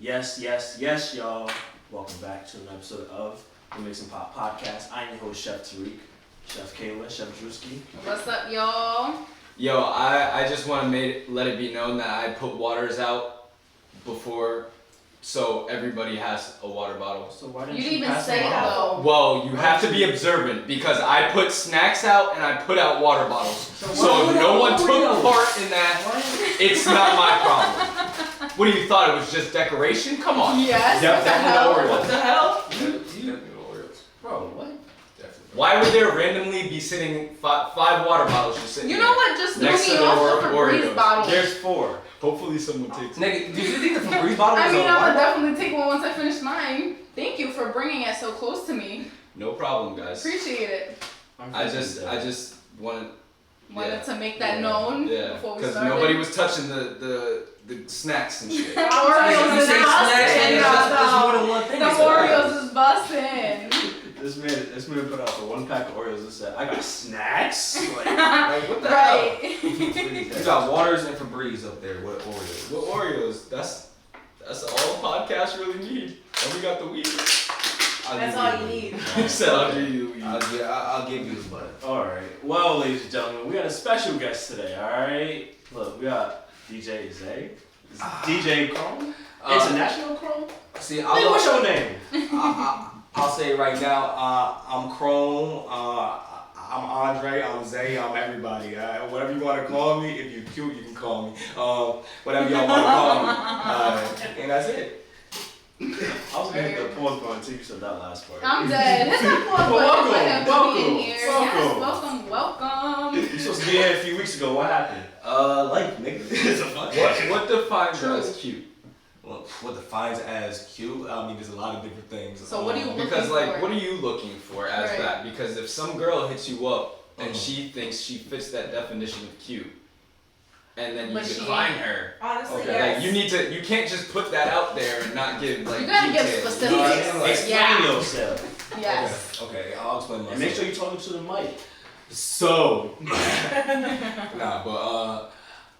Yes, y'all. Welcome back to an episode of the Mixing Pot Podcast. I'm your host, Chef Tariq, Chef Kayla, Chef Drewski. What's up, y'all? Yo, I just want to let it be known that I put waters out before, so everybody has a water bottle. So why didn't You you didn't even pass say them it out? though. Well, you have to be observant because I put snacks out and I put out water bottles. So why if no one took Oreos? part in that, it's not my problem. What do you thought it was just decoration? Come on. Yes. Yep, what the definitely hell? Oreos. What the hell? Bro, what? Why would there randomly be sitting five water bottles just sitting You there? know what just threw Next to me the off the Oreos. Febreze bottle? There's 4. Hopefully someone takes it. Nigga, do you think the Febreze bottle I was mean, a I water would bottle? definitely take one once I finish mine. Thank you for bringing it so close to me. No problem, guys. Appreciate it. I just wanted. Wanted Yeah. to make that known before we because started. nobody was touching the snacks and shit. The Oreos You is say snacks and busting. there's more than one thing. The It's Oreos is busting. This man put out for 1 pack of Oreos and said, I got snacks? Like what the Right. You got waters and Febreze up there with Oreos. What Oreos? That's all podcasts really need. And we got the weed. That's all you need. He said I'll give you the weed. I'll give you the butter. Alright. Well, ladies and gentlemen, we got a special guest today, alright? Look, we got DJ Zay. DJ Chrome. International Chrome? See, Hey, what's your name? I'll say it right now. I'm Chrome. I'm Andre. I'm Zay. I'm everybody. Whatever you want to call me. If you're cute, you can call me. Whatever y'all want to call me. And that's it. I was gonna hit the pause button until you said that last part. I'm dead. Hit that pause Well, button for him to be in welcome, here. welcome. Yes, welcome. You supposed to be here a few weeks ago. What happened? Like nigga. It's a fuck. What defines True. as cute? Well, what defines as cute? I mean, there's a lot of different things. So what do you look Because looking like, for? what are you looking for as Right. that? Because if some girl hits you up and Mhm. she thinks she fits that definition of cute, and then you But she decline ain't. her. Honestly, Okay. yes. Like you can't just put that out there and not give like You gotta give details. specifics. You know what I mean? Like, Yes. Explain yourself. Yes. Okay, I'll explain myself. And make sure you're talking to the mic. So, nah, but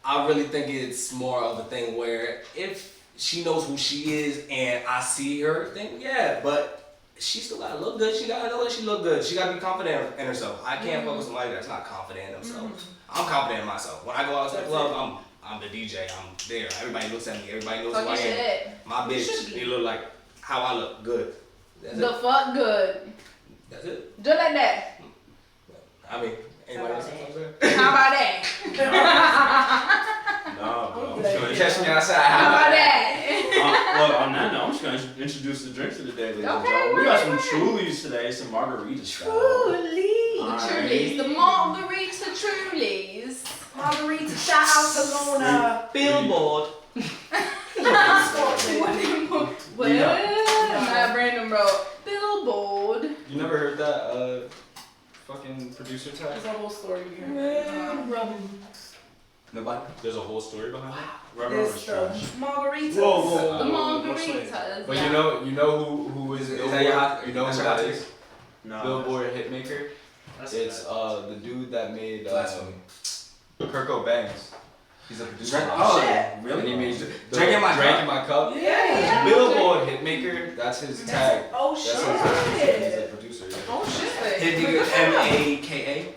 I really think it's more of a thing where if she knows who she is and I see her, then yeah, but she still gotta look good. She gotta know that she look good. She gotta be confident in herself. I can't fuck with somebody that's not confident in themselves. I'm confident in myself. When I go out to the club, I'm the DJ. I'm there. Everybody looks at me. Everybody knows who Fuck I your am. shit. My You should bitch, be. they look like how I look good. That's The it. fuck good. That's it. Just like that. I mean, anybody else? How about that? Nah, bro. I'm Okay. just gonna Catch me outside. How about How that? Well, on that note, I'm just gonna introduce the drinks of the day, ladies and Okay, gentlemen. We got some right. Trulies today, some margarita style. Truly. The Alright. Trulies. The Margarita Trulies. Margarita, shout out to Luna. Billboard. What? Not random, bro. Billboard. You never heard that fucking producer tag? There's a whole story here. Nobody. There's a whole story behind it. Rubber There's was trash. the margaritas. Whoa. The Looks like- Margaritas. But yeah. you know who is Is that Billboard? your hot- You know that's who your hot that take? is? No. Billboard hitmaker. That's It's bad. the dude that made Blasphemy. Kirk Bangs. He's a producer. Drink- Oh, oh, shit. And he really? made Drink in my Drink cup. in my cup. Yeah. Billboard hitmaker. That's his tag. Oh That's his producer. He's a shit. producer. Yeah. Oh shit. Hit nigga MAKA.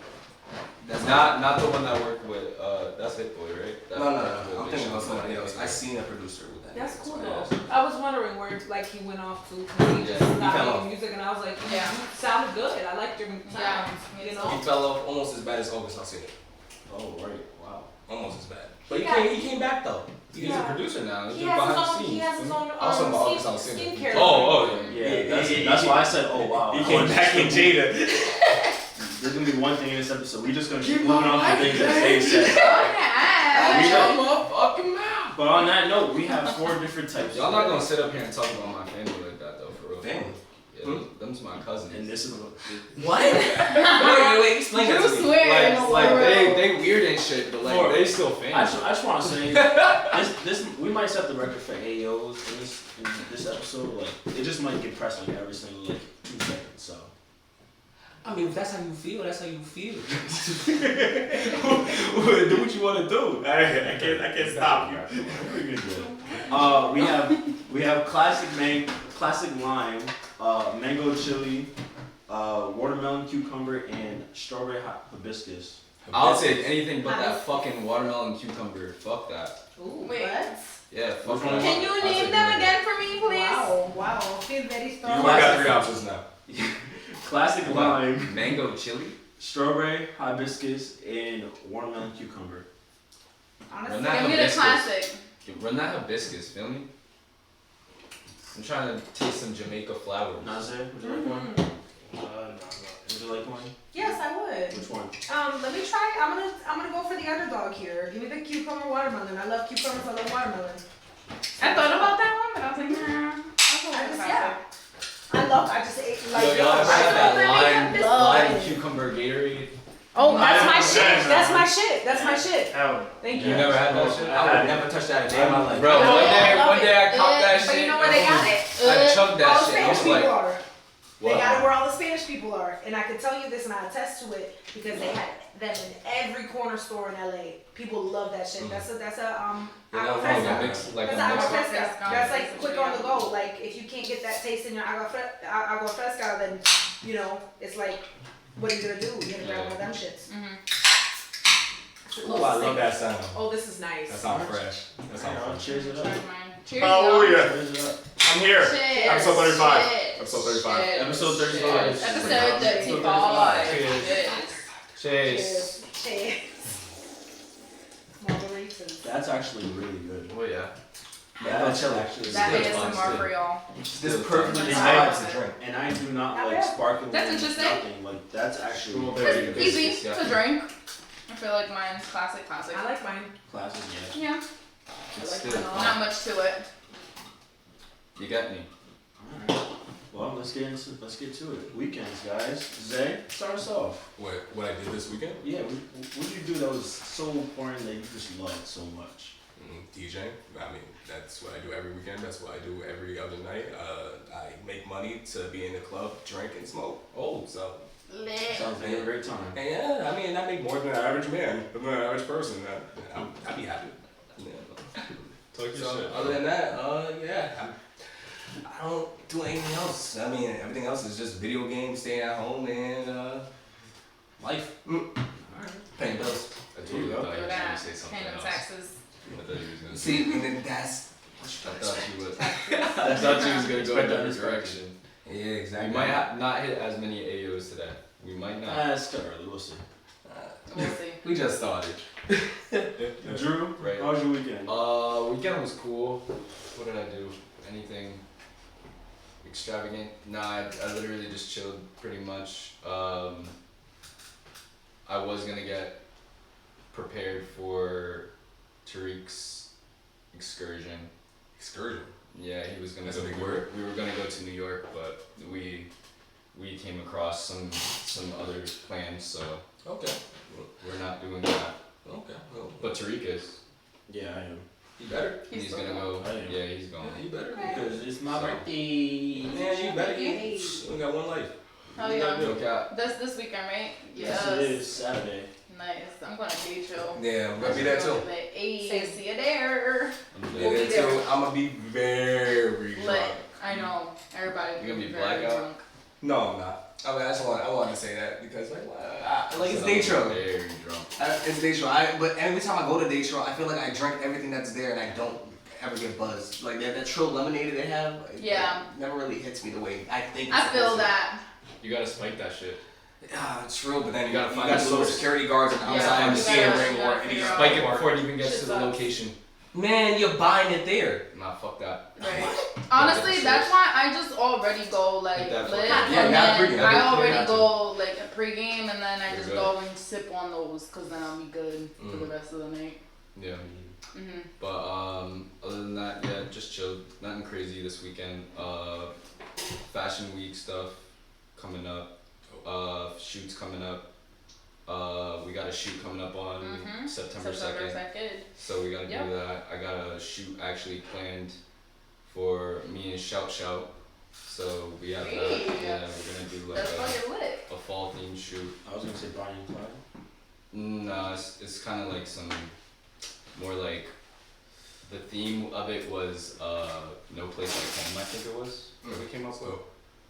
That's Not the one that worked with that's Hit Boy, right? That- No. that I'm Big thinking Sean about somebody Boy. else. I seen a producer with that. That's name. cool Yeah. though. I was wondering where like he went off to because he just Yeah, he stopped fell making off. music and I was like, Yeah. you sounded good. I liked your Yeah. sounds, you He know. fell off almost as bad as August Alsina. Oh, right. Wow. Almost as bad. But Yeah. he came back though. He's a Yeah. producer now. He's He just has behind his the own. scenes. He has his own I was talking about August Alsina. skincare. Oh, Yeah, that's why I said, oh, wow. He came back in Jada. There's gonna be one thing in this episode. We just gonna keep moving on to things that they said. Okay. Shut my fucking mouth. But on that note, we have 4 different types. Y'all not gonna sit up here and talk about my family like that though, for real. Family? Yeah, them's my cousins. And this is What? wait. Explain that You to me. swear. like for real. they weird and shit, but like Or- they still I famous. just want to say this we might set the record for AOs in this episode. Like it just might get pressed like every single 2 seconds. So I mean, if that's how you feel, that's how you feel. do what you want to do. I can't stop you. We're gonna do it. We have classic lime, mango chili, watermelon cucumber, and strawberry hibiscus. I'll take anything but that fucking watermelon cucumber. Fuck that. Ooh, Wait. what? Yeah, fuck Which one? that. Can you I'll name take them anything. again for me, please? Wow, I feel very You strong. only got 3 options now. Classic lime, Mango chili? strawberry hibiscus, and watermelon cucumber. Honestly, Run that Give me the hibiscus. classic. Run that hibiscus, feel me? I'm trying to taste some Jamaica flowers. Nazir, would you like one? Mm-hmm. No. Would you like one? yes, I would. Which one? Let me try. I'm gonna go for the underdog here. Give me the cucumber watermelon. I love cucumbers. I love watermelon. I thought about that one, but I was like, nah. I'll go with I the just classic. I just ate like. Yo, y'all ever had that I lime love it. cucumber Gatorade? Oh, that's my I shit. haven't. That's my shit. That's my shit. Oh, Thank You you. never had that shit? I would never touch that a day in my life. Bro, I love one day I copped that But shit. you know where they got it? I chugged All that the shit. I Spanish was people like, are. They what? got it where all the Spanish people are, and I can tell you this, and I attest to it because they had them in every corner store in LA. People love that shit. That's a Yeah, agua that Like a fresca. mix, like That's a agua mix. fresca. Fresca. That's like quick on the go. Like if you can't get that taste in your agua fresca, then you know it's like, what are you gonna do? You're gonna grab one of them shits. Ooh, I love that sound. Oh, this is nice. That sounds fresh. That sounds fresh. cheers it up. Try mine. Cheers, Hallelujah. y'all. Cheers it up. I'm here. Cheers. Episode 35. Cheers. Episode 35. Cheers. Episode 35. Cheers. Episode 35. Cheers. Cheers. Cheers. Cheers. Margaritas. That's actually really good. Oh yeah. That chili. actually That good is fun ASMR too. for y'all. This perfectly It's sized good. to drink. And I do not Oh, like yeah. sparkling. That's wine, interesting. Nothing. Like that's actually Strawberry It's very easy hibiscus, to yeah. drink. I feel like mine's classic. I like mine. classic. Yeah. Yeah, It's like still mine a lot. not much to it. You got me. Alright. Well, let's get to it. Weekends, guys. Zay, start us off. What I did this weekend? Yeah, what did you do that was so important that you just loved so much? DJ. I mean, that's what I do every weekend. That's what I do every other night. I make money to be in the club, drink, and smoke. Oh, so. Lit. Sounds like a great time. And yeah, I mean, I make more than an average man, than an average person. I'd be happy. Yeah. Talk your So, shit. other than that, yeah, I don't do anything else. I mean, everything else is just video games, staying at home, and life. Paying bills. I told you I Go thought you Do were that. going to say something Paying them else. taxes. I thought you was going to See, and then that's. I thought you would. That's I thought you was going to go in Expect that that direction. Yeah, We exactly. might not hit as many AOs today. We might not. It's still early. We'll see. We'll see. We just started. Drew, Right. how was your weekend? Weekend was cool. What did I do? Anything extravagant? Nah, I literally just chilled pretty much. I was gonna get prepared for Tariq's excursion. Excursion. Yeah, he was gonna That's go. a big We were, word. we were gonna go to New York, but we came across some other plans, so Okay. we're not doing that. Okay. Well, But Tariq is. Yeah, I am. you better. He's He's still gonna go. I am. Yeah, he's going. Yeah, you better. Because it's my So- birthday. Man, you better. Hey. You only got one life. Oh You gotta yeah. do Look out. That's this weekend, right? Yes, it is Saturday. Nice. I'm gonna be chill. Yeah, I'm gonna be there too. Hey, Same. see you there. I'm Be dead. there be there. too. I'm gonna be very Lit. drunk. I know. Everybody. You gonna be very blackout? drunk. No, I'm not. I mean, I wanted to say that because like it's Datro. Very drunk. It's Datro. But every time I go to Datro, I feel like I drink everything that's there and I don't ever get buzzed. Like that Trill lemonade they have. Yeah. It never really hits me the way I think. I it's feel supposed to. that. You gotta spike that shit. Yeah, it's true, but then You gotta you find got the little source. security guards on the Yeah, outside you of the gotta- steering you or gotta any figure out- Spike it before it even gets Shit to the sucks. location. Man, you're buying it there. Nah, fuck that. Right. Honestly, that's why I just already go like Hit that lit, fucking- and Yeah, then not pregame. I You already have to. go like a pregame, and then I You're just good. go and sip on those, cause then I'll be good for the rest of the night. Yeah. Mhm. But other than that, yeah, just chilled. Nothing crazy this weekend. Fashion week stuff coming up. Shoots coming up. We got a shoot coming up on Mhm. September September 2nd. 2nd. So we gotta Yep. do that. I got a shoot actually planned for me and Shout Shout. So we have that. Hey. Yeah, we're gonna do like That's fucking lit. a fall themed shoot. I was gonna say Bonnie and Clyde. No, it's kind of like some more like the theme of it was No Place Like Home, I think it was that we came up with.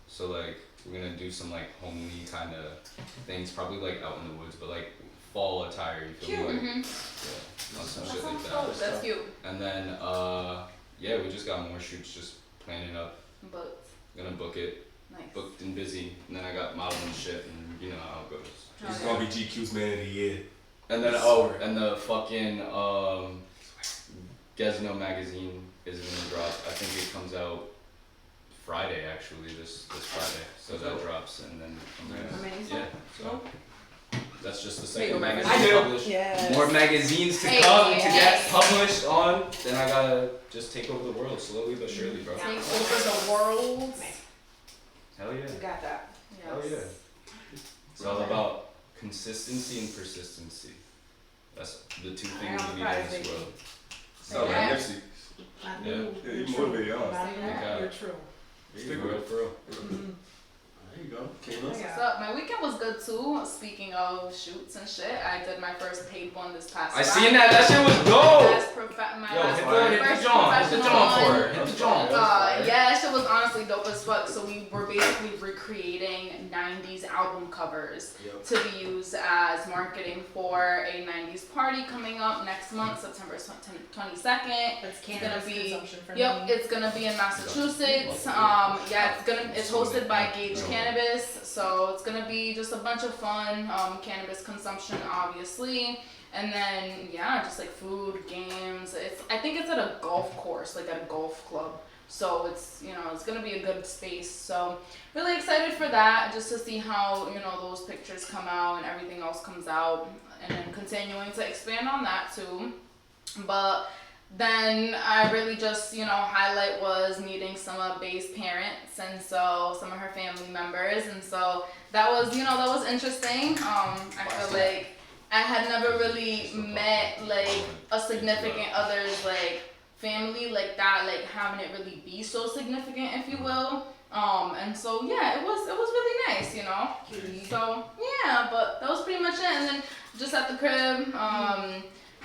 So like we're gonna do some like homely kind of things, probably like out in the woods, but like fall attire. You feel me? Like, yeah, some shit like that. That's cute. And then yeah, we just got more shoots, just planning up. But Gonna book it, nice. booked and busy, and then I got modeling shit, and you know how it goes. Oh, It's yeah. gonna be GQ's Man of the Year. And then and the fucking Gizmo magazine is gonna drop. I think it comes out Friday actually, this Friday. So that drops, and then Amazing. yeah. So that's just the There you second go, magazine I do. published. Yes. More magazines to Hey, come hey, to get hey. published on. Then I gotta just take over the world slowly but surely, bro. Take over the world. Hell yeah. You got that. Hell yeah. It's all about consistency and persistency. That's the two things I'm we need proud in of this you. world. Sound Yeah. like Nipsey. I Yeah. knew Yeah, you're you true. motivated us. I knew Okay. you're true. For real, for real. There you go. Kayla. What's up? My weekend was good too. Speaking of shoots and shit, I did my first paid one this past I Friday. seen that. That shit was dope. Last my Yo, last hit the first John. Hit the professional John for one. her. Hit the John. Yeah, that shit was honestly dope as fuck. So we were basically recreating 90s album covers to be used as marketing for a 90s party coming up next month, September 22nd. That's It's cannabis gonna be consumption for Yep, me. it's gonna be in Massachusetts. Yeah, it's hosted by Gage Cannabis, so it's gonna be just a bunch of fun, cannabis consumption obviously, and then yeah, just like food, games. I think it's at a golf course, like at a golf club. So it's it's gonna be a good space. So really excited for that, just to see how those pictures come out and everything else comes out, and then continuing to expand on that too. But then I really just, highlight was meeting some of Bay's parents, and so some of her family members, and so that was interesting. I feel like I had never really met like a significant other's like family like that, like having it really be so significant, if you will. And so yeah, it was really nice, So yeah, but that was pretty much it. And then just at the crib,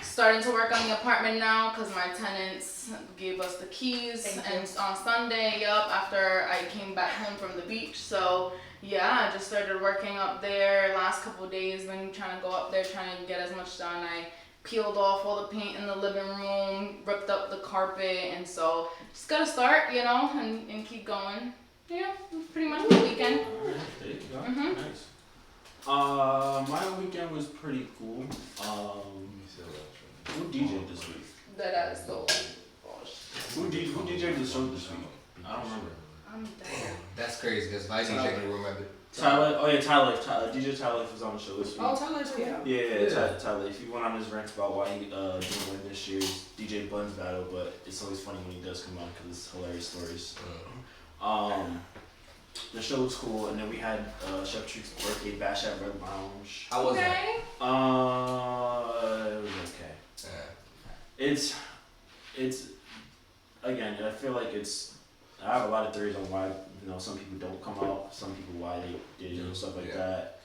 starting to work on the apartment now because my tenants gave us the keys on Sunday, after I came back home from the beach. So yeah, I just started working up there last couple of days, been trying to go up there, trying to get as much done. I peeled off all the paint in the living room, ripped up the carpet, and so just gotta start, and keep going. Yeah, pretty much the weekend. Alright, there you go. Mhm. Nice. My weekend was pretty cool. Who DJ'd this week? That is the Who DJ'd the show this week? I don't remember. I'm dead. That's crazy because if I DJ can remember. Tyler. Oh yeah, Tyler. DJ Tyler was on the show this week. Oh, tell us, yeah. Yeah. Tyler. If you went on his rant about why he didn't win this year's DJ Buns battle, but it's always funny when he does come on because it's hilarious stories. The show was cool, and then we had Chef Treek's birthday bash at Red Lounge. How was that? Okay. It was okay. Yeah. It's again, I feel like I have a lot of theories on why some people don't come out, some people why they did and stuff like that.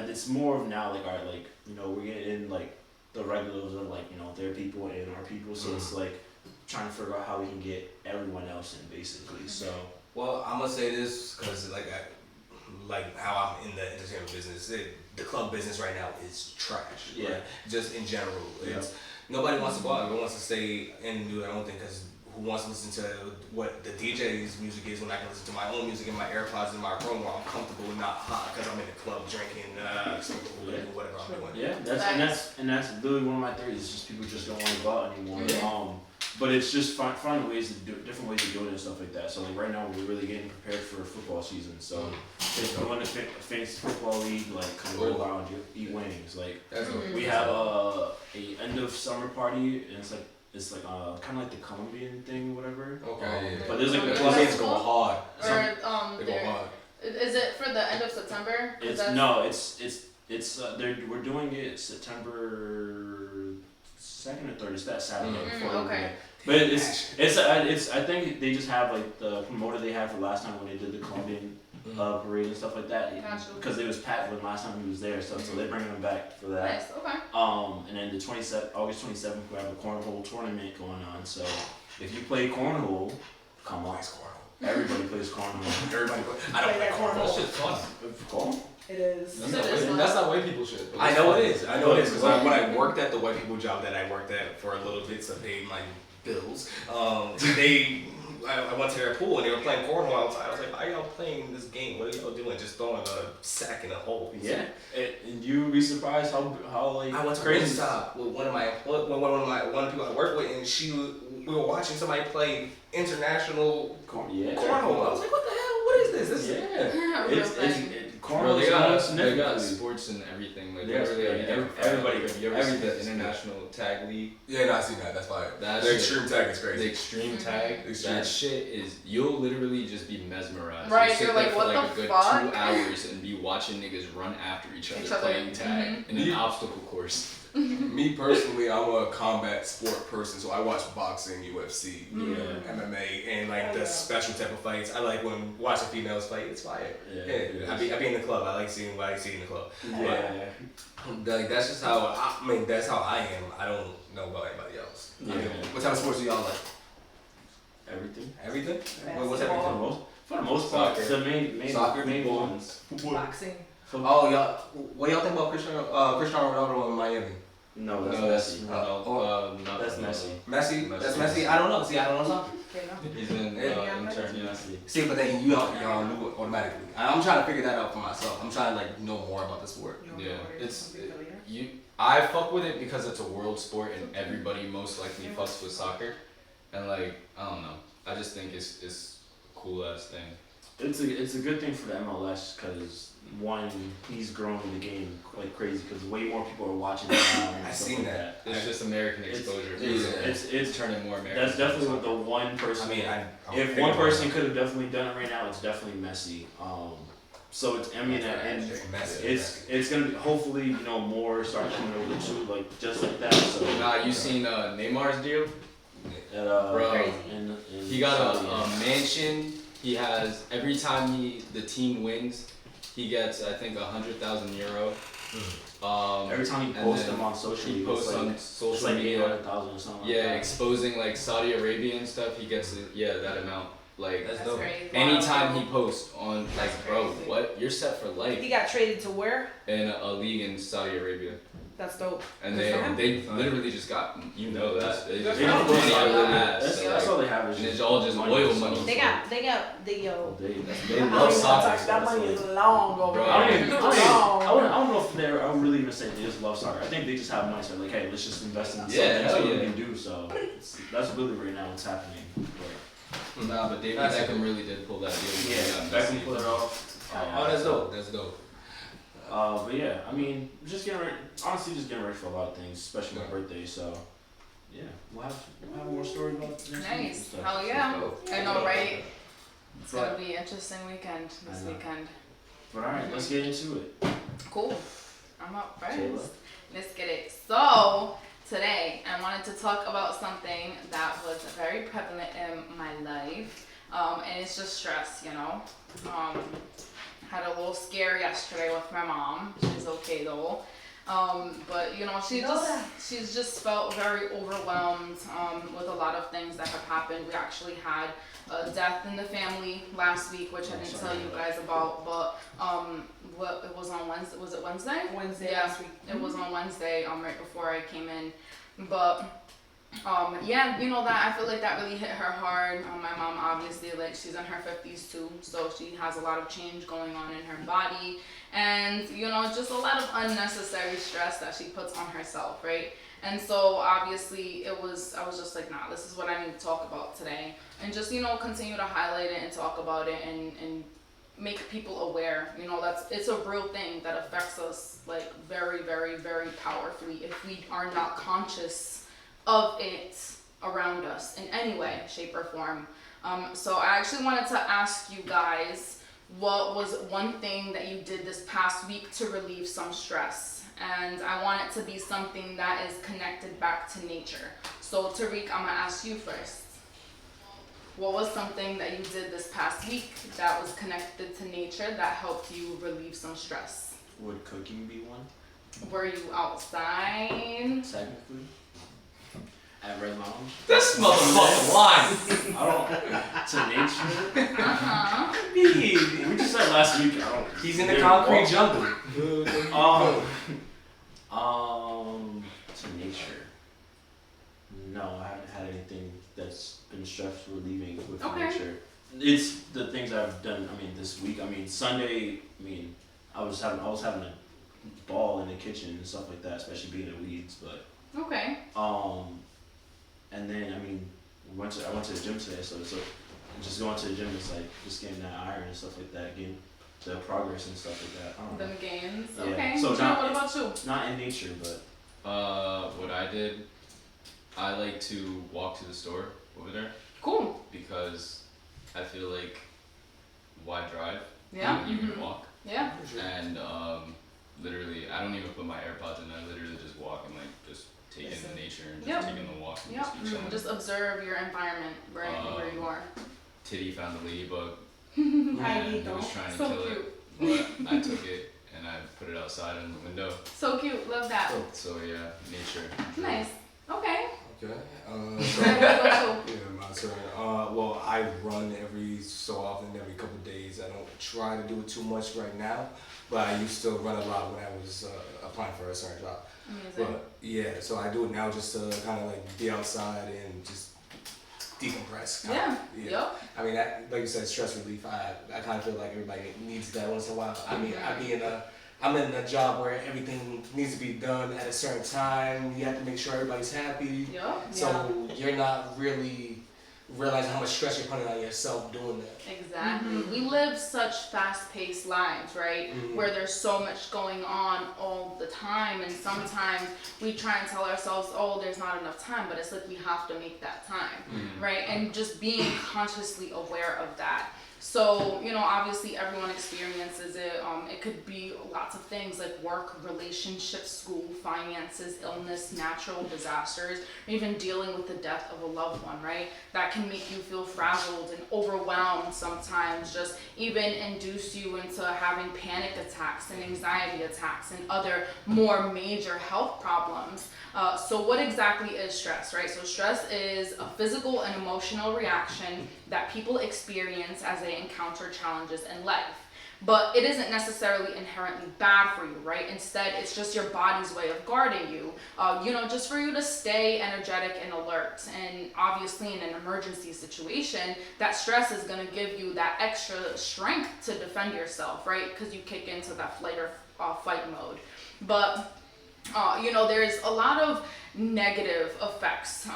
It's more of now like alright, like we're getting in like the regulars of like their people and our people, so it's like trying to figure out how we can get everyone else in basically. So Well, I'm gonna say this because like how I'm in the entertainment business, the club business right now is trash. Yeah. Right? Just in general, Yeah. Nobody wants to go out. Everyone wants to stay and do their own thing because who wants to listen to what the DJ's music is when I can listen to my own music in my AirPods in my room where I'm comfortable and not hot because I'm in the club drinking, smoking weed, whatever I'm doing. yeah, that's literally one of my theories. It's just people just don't want to go out anymore. But it's just finding ways to do different ways of doing it and stuff like that. So like right now we're really getting prepared for football season. So it's going to fantasy football league, like kind of go around, eat wings. Like That's what we have a end of summer party, and it's like kind of like the Colombian thing, whatever. Okay, yeah. But there's like Okay. the Colombians go hard. Or They go hard. is it for the end of September? 'Cause we're doing it September 2nd or 3rd. It's that Saturday before okay. Labor Day. But it's I think they just have like the promoter they had for last time when they did the Colombian parade and stuff like that. Gotcha. Because it was Pat when last time he was there, so they're bringing him back for that. Nice. Okay. And then August 27th, we have a cornhole tournament going on. So if you play cornhole, come on. Everybody plays cornhole. Everybody, I don't play cornhole. That shit's fun. Cornhole? It is. That's not white people shit. but I it's know fun. it is. I know it is because when I worked at the white people job that I worked at for a little bit to pay my bills, I went to their pool and they were playing cornhole outside. I was like, why are y'all playing this game? What are y'all doing? Just throwing a sack in a hole. Yeah. And you would be surprised how like I went to crazy. Wingstop with one of the people I work with, and we were watching somebody play international Yeah. cornhole. I was like, what the hell? What is this? This is Real It's thing. Bro, cornhole they is got not sports significant. and everything. Like Yes, literally yeah, everybody. everybody- You ever see the everything's international tag league? yeah, no, I see that. That's fire. That The shit- extreme tag is The crazy. extreme tag, Extreme. that shit is, you'll literally just be mesmerized. Right, You sit you're there like, for what like the a good fuck? 2 hours and be watching niggas run after each other, Each other, playing tag in an obstacle course. Me personally, I'm a combat sport person, so I watch boxing, UFC, Yeah. MMA, and like the special type of fights. I like when watching females fight. It's fire. Yeah. I be in the club. I like seeing what I see in the club. Yeah. Like that's just how that's how I am. I don't know about anybody else. I mean, Yeah. what type of sports do y'all like? Everything. Everything? What's For the everything? most part, Soccer. the main Soccer, main football. ones. Boxing. Oh, y'all. What do y'all think about Cristiano Ronaldo in Miami? No, that's No, that's Messi. Ronaldo. Not That's Ronaldo. Messi. Messi? Messi. That's Messi. I don't know. See, I don't know soccer. He's in Yeah. intern, yeah. Messi. See, but then y'all knew it automatically. I'm trying to figure that out for myself. I'm trying to like know more about the sport. Yeah, I fuck with it because it's a world sport and everybody most likely fucks with soccer, and like I don't know, I just think it's a cool ass thing. It's a good thing for the MLS because one, he's growing the game like crazy because way more people are watching it now. and I stuff seen like that. It's just American It's- exposure. It's turning more American. that's definitely what the one person. I mean, if one person could have definitely done it right now, it's definitely Messi. So it's and it's gonna be hopefully more start coming over too, like just like that. So Nah, you seen Neymar's deal? at, Bro, Crazy. in He got Saudi, a mansion. He has every time the team wins, he gets I think €100,000. every time he and posts then them on social he media, posts it's like, on it's social like media. 800,000 or something. Yeah, like that. exposing like Saudi Arabia and stuff. He gets that amount. Like That's That's dope. crazy. anytime he posts on like, That's bro, crazy. what? You're set for He life got traded to where? in a league in Saudi Arabia, That's dope. and Good for him. they literally just got that. They just They got don't money out of the ass. That's, So, that's like, all they have is and just it's all just oil so- money. They got the They love soccer. That money is long over Bro, there. I don't Long. know if I would really even say they just love soccer. I think they just have money, so like, hey, let's just invest in something Yeah, that's hell what we yeah. can do. So that's really right now what's happening. Nah, but David That's Beckham really did pull that deal. Yeah, Beckham pulled it off. Oh, that's dope. That's dope. But yeah, I mean, just getting ready. Honestly, just getting ready for a lot of things, especially my birthday. So yeah, we'll have more stories about next week and Nice. stuff. Hell yeah. I know, right? It's But- gonna be an interesting weekend this I know. weekend. But all right, let's get into it. Cool. I'm up Taylor? first. Let's get it. So today I wanted to talk about something that was very prevalent in my life, and it's just stress. Had a little scare yesterday with my mom. She's okay though. But she's just felt very overwhelmed with a lot of things that have happened. We actually had a death in the family last week, which I didn't tell you guys about, but it was on Wednesday. Was it Wednesday? Wednesday Yeah. last week. It was on Wednesday, right before I came in. But yeah, that I feel like that really hit her hard. My mom obviously, like, she's in her 50s too, so she has a lot of change going on in her body, and just a lot of unnecessary stress that she puts on herself, right? And so obviously I was just like, nah, this is what I need to talk about today, and just continue to highlight it and talk about it and make people aware. It's a real thing that affects us like very, very, very powerfully if we are not conscious of it around us in any way, shape, or form. So I actually wanted to ask you guys, what was one thing that you did this past week to relieve some stress? And I want it to be something that is connected back to nature. So Tariq, I'm gonna ask you first. what was something that you did this past week that was connected to nature that helped you relieve some stress? Would cooking be one? Were you outside? Technically. At Red Lounge. This motherfucking line. I don't. To nature. Uh-huh. We just said last week. I don't. He's in the There- concrete oh, jungle. To nature. No, I haven't had anything that's been stress relieving with Okay. nature. It's the things I've done. I mean, this week. I mean, Sunday. I mean, I was having a ball in the kitchen and stuff like that, especially being in weeds. But Okay. and then I mean, I went to the gym today, so just going to the gym is like just getting that iron and stuff like that, getting the progress and stuff like that. I don't know. Them gains. Yeah. Okay. So Joe, not- what about you? Not in nature, but What I did, I like to walk to the store over there Cool. because I feel like why drive Yeah. when you can walk? Yeah. And literally, I don't even put my AirPods in. I literally just walk and like just take in the nature and just Yep. take in the walk and Yep. just be chilling. Just observe your environment, right, where you are. Titty found the ladybug Hi, and he Vito. was trying to So kill cute. it, but I took it and I put it outside in the window. So cute. Love that. So yeah, nature. Nice. Okay. Okay. What about you? Yeah, my turn. Well, I run every so often, every couple days. I don't try to do it too much right now, but I used to run a lot when I was applying for a certain job. Amazing. But yeah, so I do it now just to kind of like be outside and just decompress. Yeah. Yeah. Yep. I mean, like you said, stress relief. I kind of feel like everybody needs that once in a while. I mean, I'm in a job where everything needs to be done at a certain time. You have to make sure everybody's happy. Yep. So you're not really realizing how much stress you're putting on yourself doing that. Exactly. We live such fast-paced lives, right? Where there's so much going on all the time, and sometimes we try and tell ourselves, "Oh, there's not enough time," but it's like we have to make that time, right? And just being consciously aware of that. So, obviously everyone experiences it. It could be lots of things like work, relationships, school, finances, illness, natural disasters, or even dealing with the death of a loved one, right? That can make you feel frazzled and overwhelmed sometimes, just even induce you into having panic attacks and anxiety attacks and other more major health problems. So what exactly is stress, right? So stress is a physical and emotional reaction that people experience as they encounter challenges in life. But it isn't necessarily inherently bad for you, right? Instead, it's just your body's way of guarding you, just for you to stay energetic and alert. And obviously in an emergency situation, that stress is gonna give you that extra strength to defend yourself, right? Because you kick into that flight or fight mode. But there's a lot of negative effects.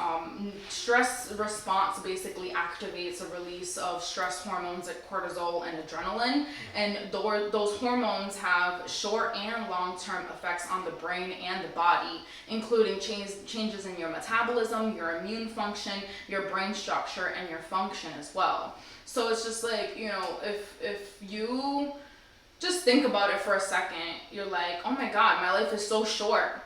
Stress response basically activates a release of stress hormones like cortisol and adrenaline, and those hormones have short and long-term effects on the brain and the body, including changes in your metabolism, your immune function, your brain structure, and your function as well. So it's just like, if you just think about it for a second, you're like, oh my God, my life is so short,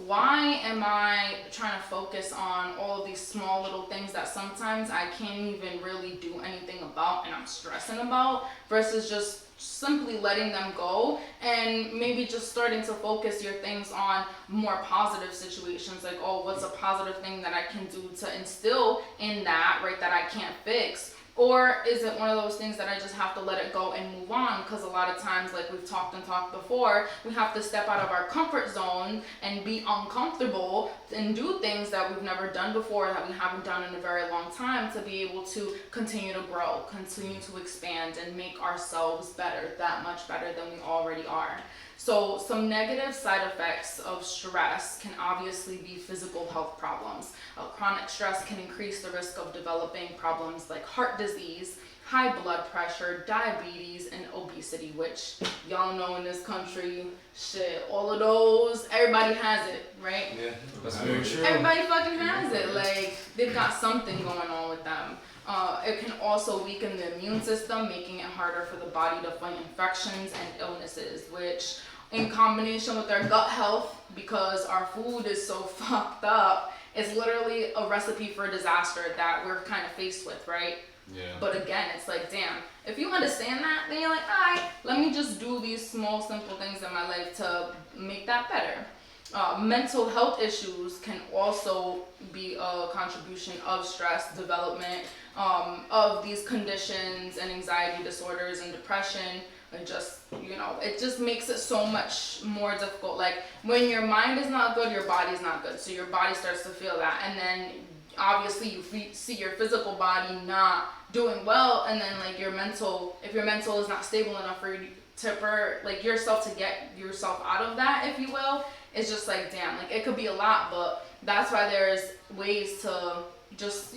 Why am I trying to focus on all of these small little things that sometimes I can't even really do anything about and I'm stressing about, versus just simply letting them go and maybe just starting to focus your things on more positive situations, like, oh, what's a positive thing that I can do to instill in that, right, that I can't fix? Or is it one of those things that I just have to let it go and move on? Because a lot of times, like we've talked before, we have to step out of our comfort zone and be uncomfortable and do things that we've never done before, that we haven't done in a very long time, to be able to continue to grow, continue to expand, and make ourselves better, that much better than we already are. So some negative side effects of stress can obviously be physical health problems. Chronic stress can increase the risk of developing problems like heart disease, high blood pressure, diabetes, and obesity, which y'all know in this country, all of those, everybody has it, right? Yeah, that's very true. Everybody fucking has it. Like, they've got something going on with them. It can also weaken the immune system, making it harder for the body to fight infections and illnesses, which in combination with our gut health, because our food is so fucked up, It's literally a recipe for disaster that we're kind of faced with, right? Yeah. But again, it's like, damn, if you understand that, then you're like, all right, let me just do these small, simple things in my life to make that better. Mental health issues can also be a contribution of stress development, of these conditions and anxiety disorders and depression. And just, it just makes it so much more difficult. Like, when your mind is not good, your body's not good. So your body starts to feel that. And then obviously you see your physical body not doing well, and then like if your mental is not stable enough for you yourself to get yourself out of that, if you will, it's just like, damn, like it could be a lot. But that's why there's ways to just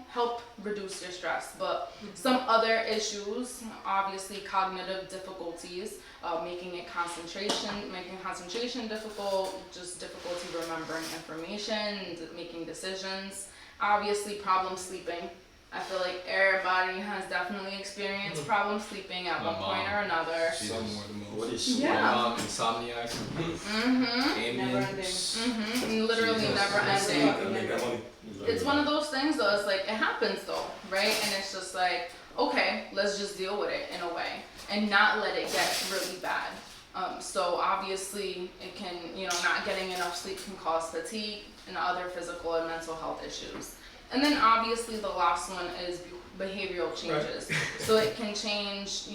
help reduce your stress. But some other issues, obviously cognitive difficulties, making concentration difficult, just difficulty remembering information, making decisions. Obviously, problem sleeping. I feel like everybody has definitely experienced problem sleeping at one point or another. She's more the most. What is Yeah. My mom, insomniac. Never ending. Literally Jesus. never ending. Gotta make that money. It's one of those things though, it's like, it happens though, right? And it's just like, okay, let's just deal with it in a way and not let it get really bad. So obviously it can, not getting enough sleep can cause fatigue and other physical and mental health issues. And then obviously the last one is behavioral changes. So it can change,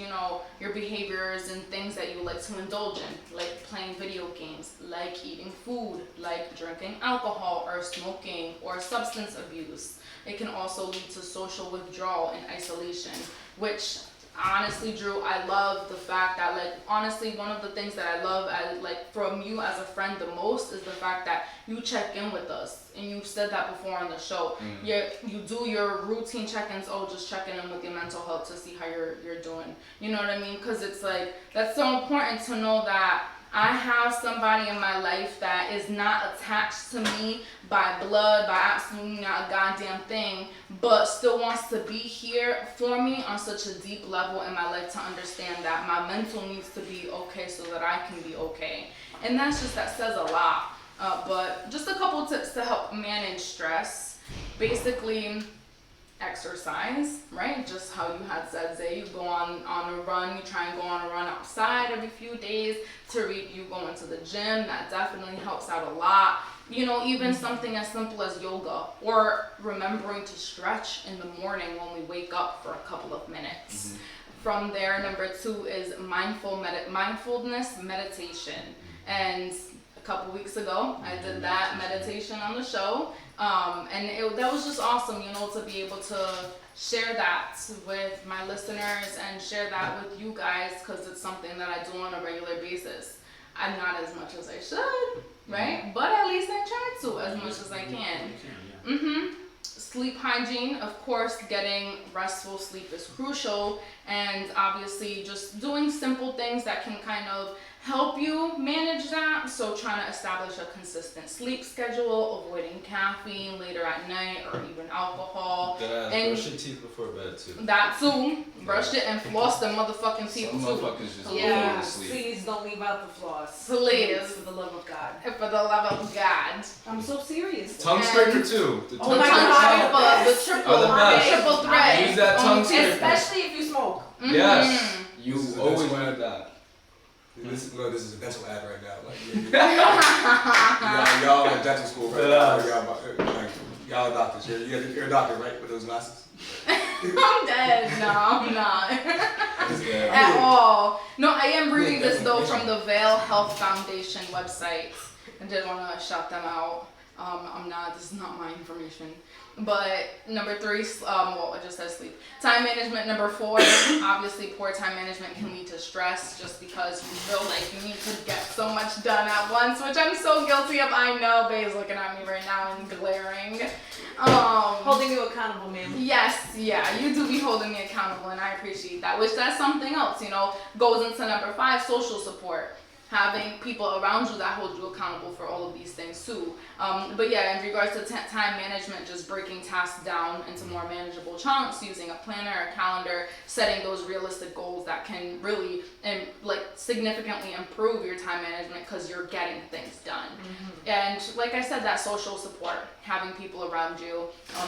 your behaviors and things that you like to indulge in, like playing video games, like eating food, like drinking alcohol or smoking or substance abuse. It can also lead to social withdrawal and isolation, which honestly, Drew, I love the fact that, like, honestly, one of the things that I love from you as a friend the most is the fact that you check in with us. And you've said that before on the show. You do your routine check-ins, just checking in with your mental health to see how you're doing. You know what I mean? Because it's like, that's so important to know that I have somebody in my life that is not attached to me by blood, by absolutely not a goddamn thing, but still wants to be here for me on such a deep level in my life to understand that my mental needs to be okay so that I can be okay. And that says a lot. But just a couple tips to help manage stress. Basically, exercise, right? Just how you had said, Zay, you go on a run, you try and go on a run outside every few days. Tariq, you go into the gym, that definitely helps out a lot. Even something as simple as yoga, or remembering to stretch in the morning when we wake up for a couple of minutes. From there, number 2 is mindfulness meditation. And a couple weeks ago, I did that meditation on the show. And that was just awesome, to be able to share that with my listeners and share that with you guys, because it's something that I do on a regular basis. I'm not as much as I should, right? But at least I try to as much as I can. Sleep hygiene, of course, getting restful sleep is crucial, and obviously just doing simple things that can kind of help you manage that. So trying to establish a consistent sleep schedule, avoiding caffeine later at night or even alcohol. And brush your teeth before bed too. That too. Brush it and floss them motherfucking teeth Some too. motherfuckers just Yeah, fall asleep. please don't leave out the floss. Please. For the love of God. For the love of God. I'm so serious. Tongue scraper too. The Oh tongue my scraper. God. The triple, Are the best. triple thread. Use that tongue scraper. Especially if you smoke. Yes. You This is always the best wanted that. This is a dental ad right now. Y'all in dental school right now. Y'all doctors. You're a doctor, right? With those glasses. I'm dead. No, I'm not. Yeah. At all. No, I am reading this though from the Vale Health Foundation website. I did want to shout them out. This is not my information. But number 3, I just said sleep. Time management, number 4, obviously poor time management can lead to stress just because you feel like you need to get so much done at once, which I'm so guilty of. I know, Bae's looking at me right now and glaring. Holding you accountable, ma'am. Yes, yeah, you do be holding me accountable, and I appreciate that, which that's something else, goes into number 5, social support. having people around you that hold you accountable for all of these things too. But yeah, in regards to time management, just breaking tasks down into more manageable chunks, using a planner, a calendar, setting those realistic goals that can really significantly improve your time management because you're getting things done. And like I said, that social support, having people around you,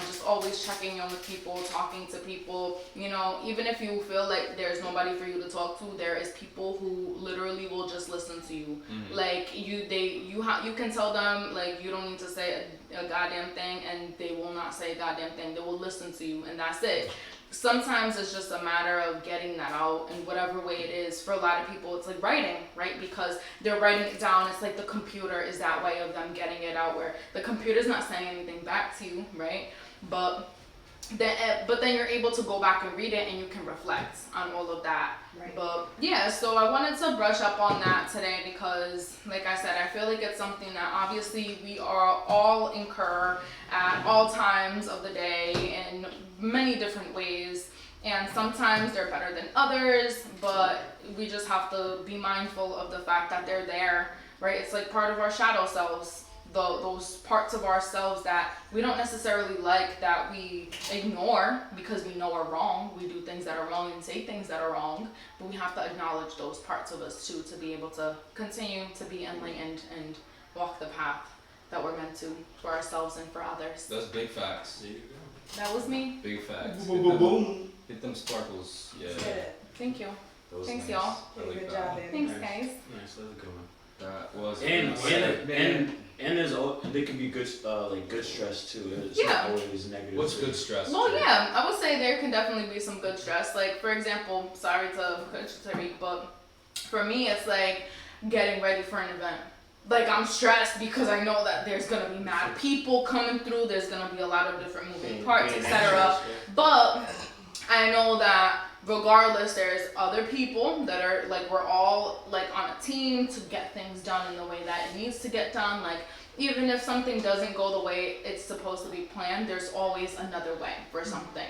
just always checking in with people, talking to people, you know, even if you feel like there's nobody for you to talk to, there is people who literally will just listen to you. Like you can tell them like you don't need to say a goddamn thing, and they will not say a goddamn thing. They will listen to you, and that's it. Sometimes it's just a matter of getting that out in whatever way it is. For a lot of people, it's like writing, right? Because they're writing it down. It's like the computer is that way of them getting it out, where the computer's not saying anything back to you, right? But then you're able to go back and read it, and you can reflect on all of that. Right. But yeah, so I wanted to brush up on that today because, like I said, I feel like it's something that obviously we are all incur at all times of the day in many different ways. And sometimes they're better than others, but we just have to be mindful of the fact that they're there, right? It's like part of our shadow selves. Those parts of ourselves that we don't necessarily like, that we ignore because we know are wrong. We do things that are wrong and say things that are wrong, but we have to acknowledge those parts of us too to be able to continue to be enlightened and walk the path that we're meant to for ourselves and for others. That's big facts. That was me. Big facts. Boom. Hit them sparkles. Yeah. Thank you. That was Thanks, nice. y'all. I like Good that. job, baby. Thanks, Nice. guys. Nice, that was a good one. That was And there can be good good stress too. It's Yeah. not always negative. What's good stress? Well, too? yeah, I would say there can definitely be some good stress. Like, for example, sorry to Tariq, but for me, it's like getting ready for an event. Like, I'm stressed because I know that there's gonna be mad people coming through. There's gonna be a lot of different moving parts, etc. But I know that regardless, there's other people that are like, we're all like on a team to get things done in the way that it needs to get done. Like, even if something doesn't go the way it's supposed to be planned, there's always another way for something.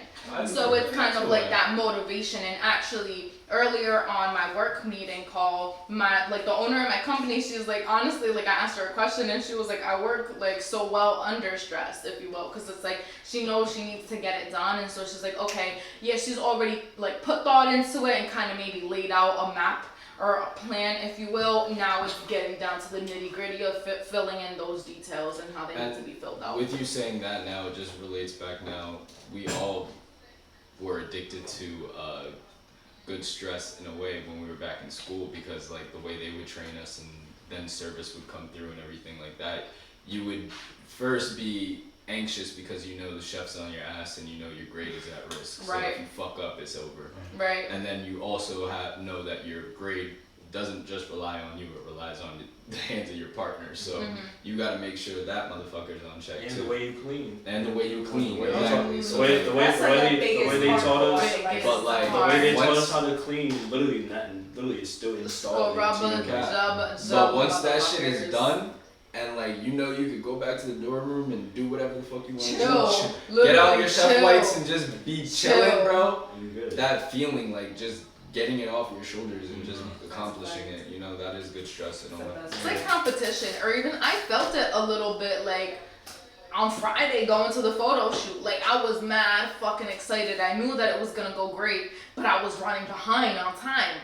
So it's kind of like that motivation. And actually, earlier on my work meeting call, the owner of my company, she was like, honestly, like I asked her a question and she was like, I work like so well under stress, if you will, because it's like she knows she needs to get it done, and so she's like, okay, yeah, she's already like put thought into it and kind of maybe laid out a map or a plan, if you will. Now it's getting down to the nitty gritty of filling in those details and how they need to be filled out. With you saying that now, it just relates back now. We all were addicted to good stress in a way when we were back in school, because like the way they would train us and then service would come through and everything like that. You would first be anxious because you know the chef's on your ass and you know your grade is at risk. So Right. if you fuck up, it's over. Right. And then you also know that your grade doesn't just rely on you, it relies on the hands of your partner. So you gotta make sure that motherfucker's on check And too. the way you clean. And the way you clean, The way- exactly. The So way That's like the they biggest taught part us. of it, but like The way they taught once- us how to clean, literally nothing. Literally, it's still installed rubber, into your body. but once that shit is done, and like you know you could go back to the dorm room and do whatever the fuck you want to Chill. do. Get out your chef Chill. whites and just be chilling, Chill. bro. You're good. That feeling, like just getting it off your shoulders and just accomplishing it, you know, that is good stress in a way. It's like competition, or even I felt it a little bit like on Friday going to the photo shoot. Like I was mad fucking excited. I knew that it was gonna go great, but I was running behind on time.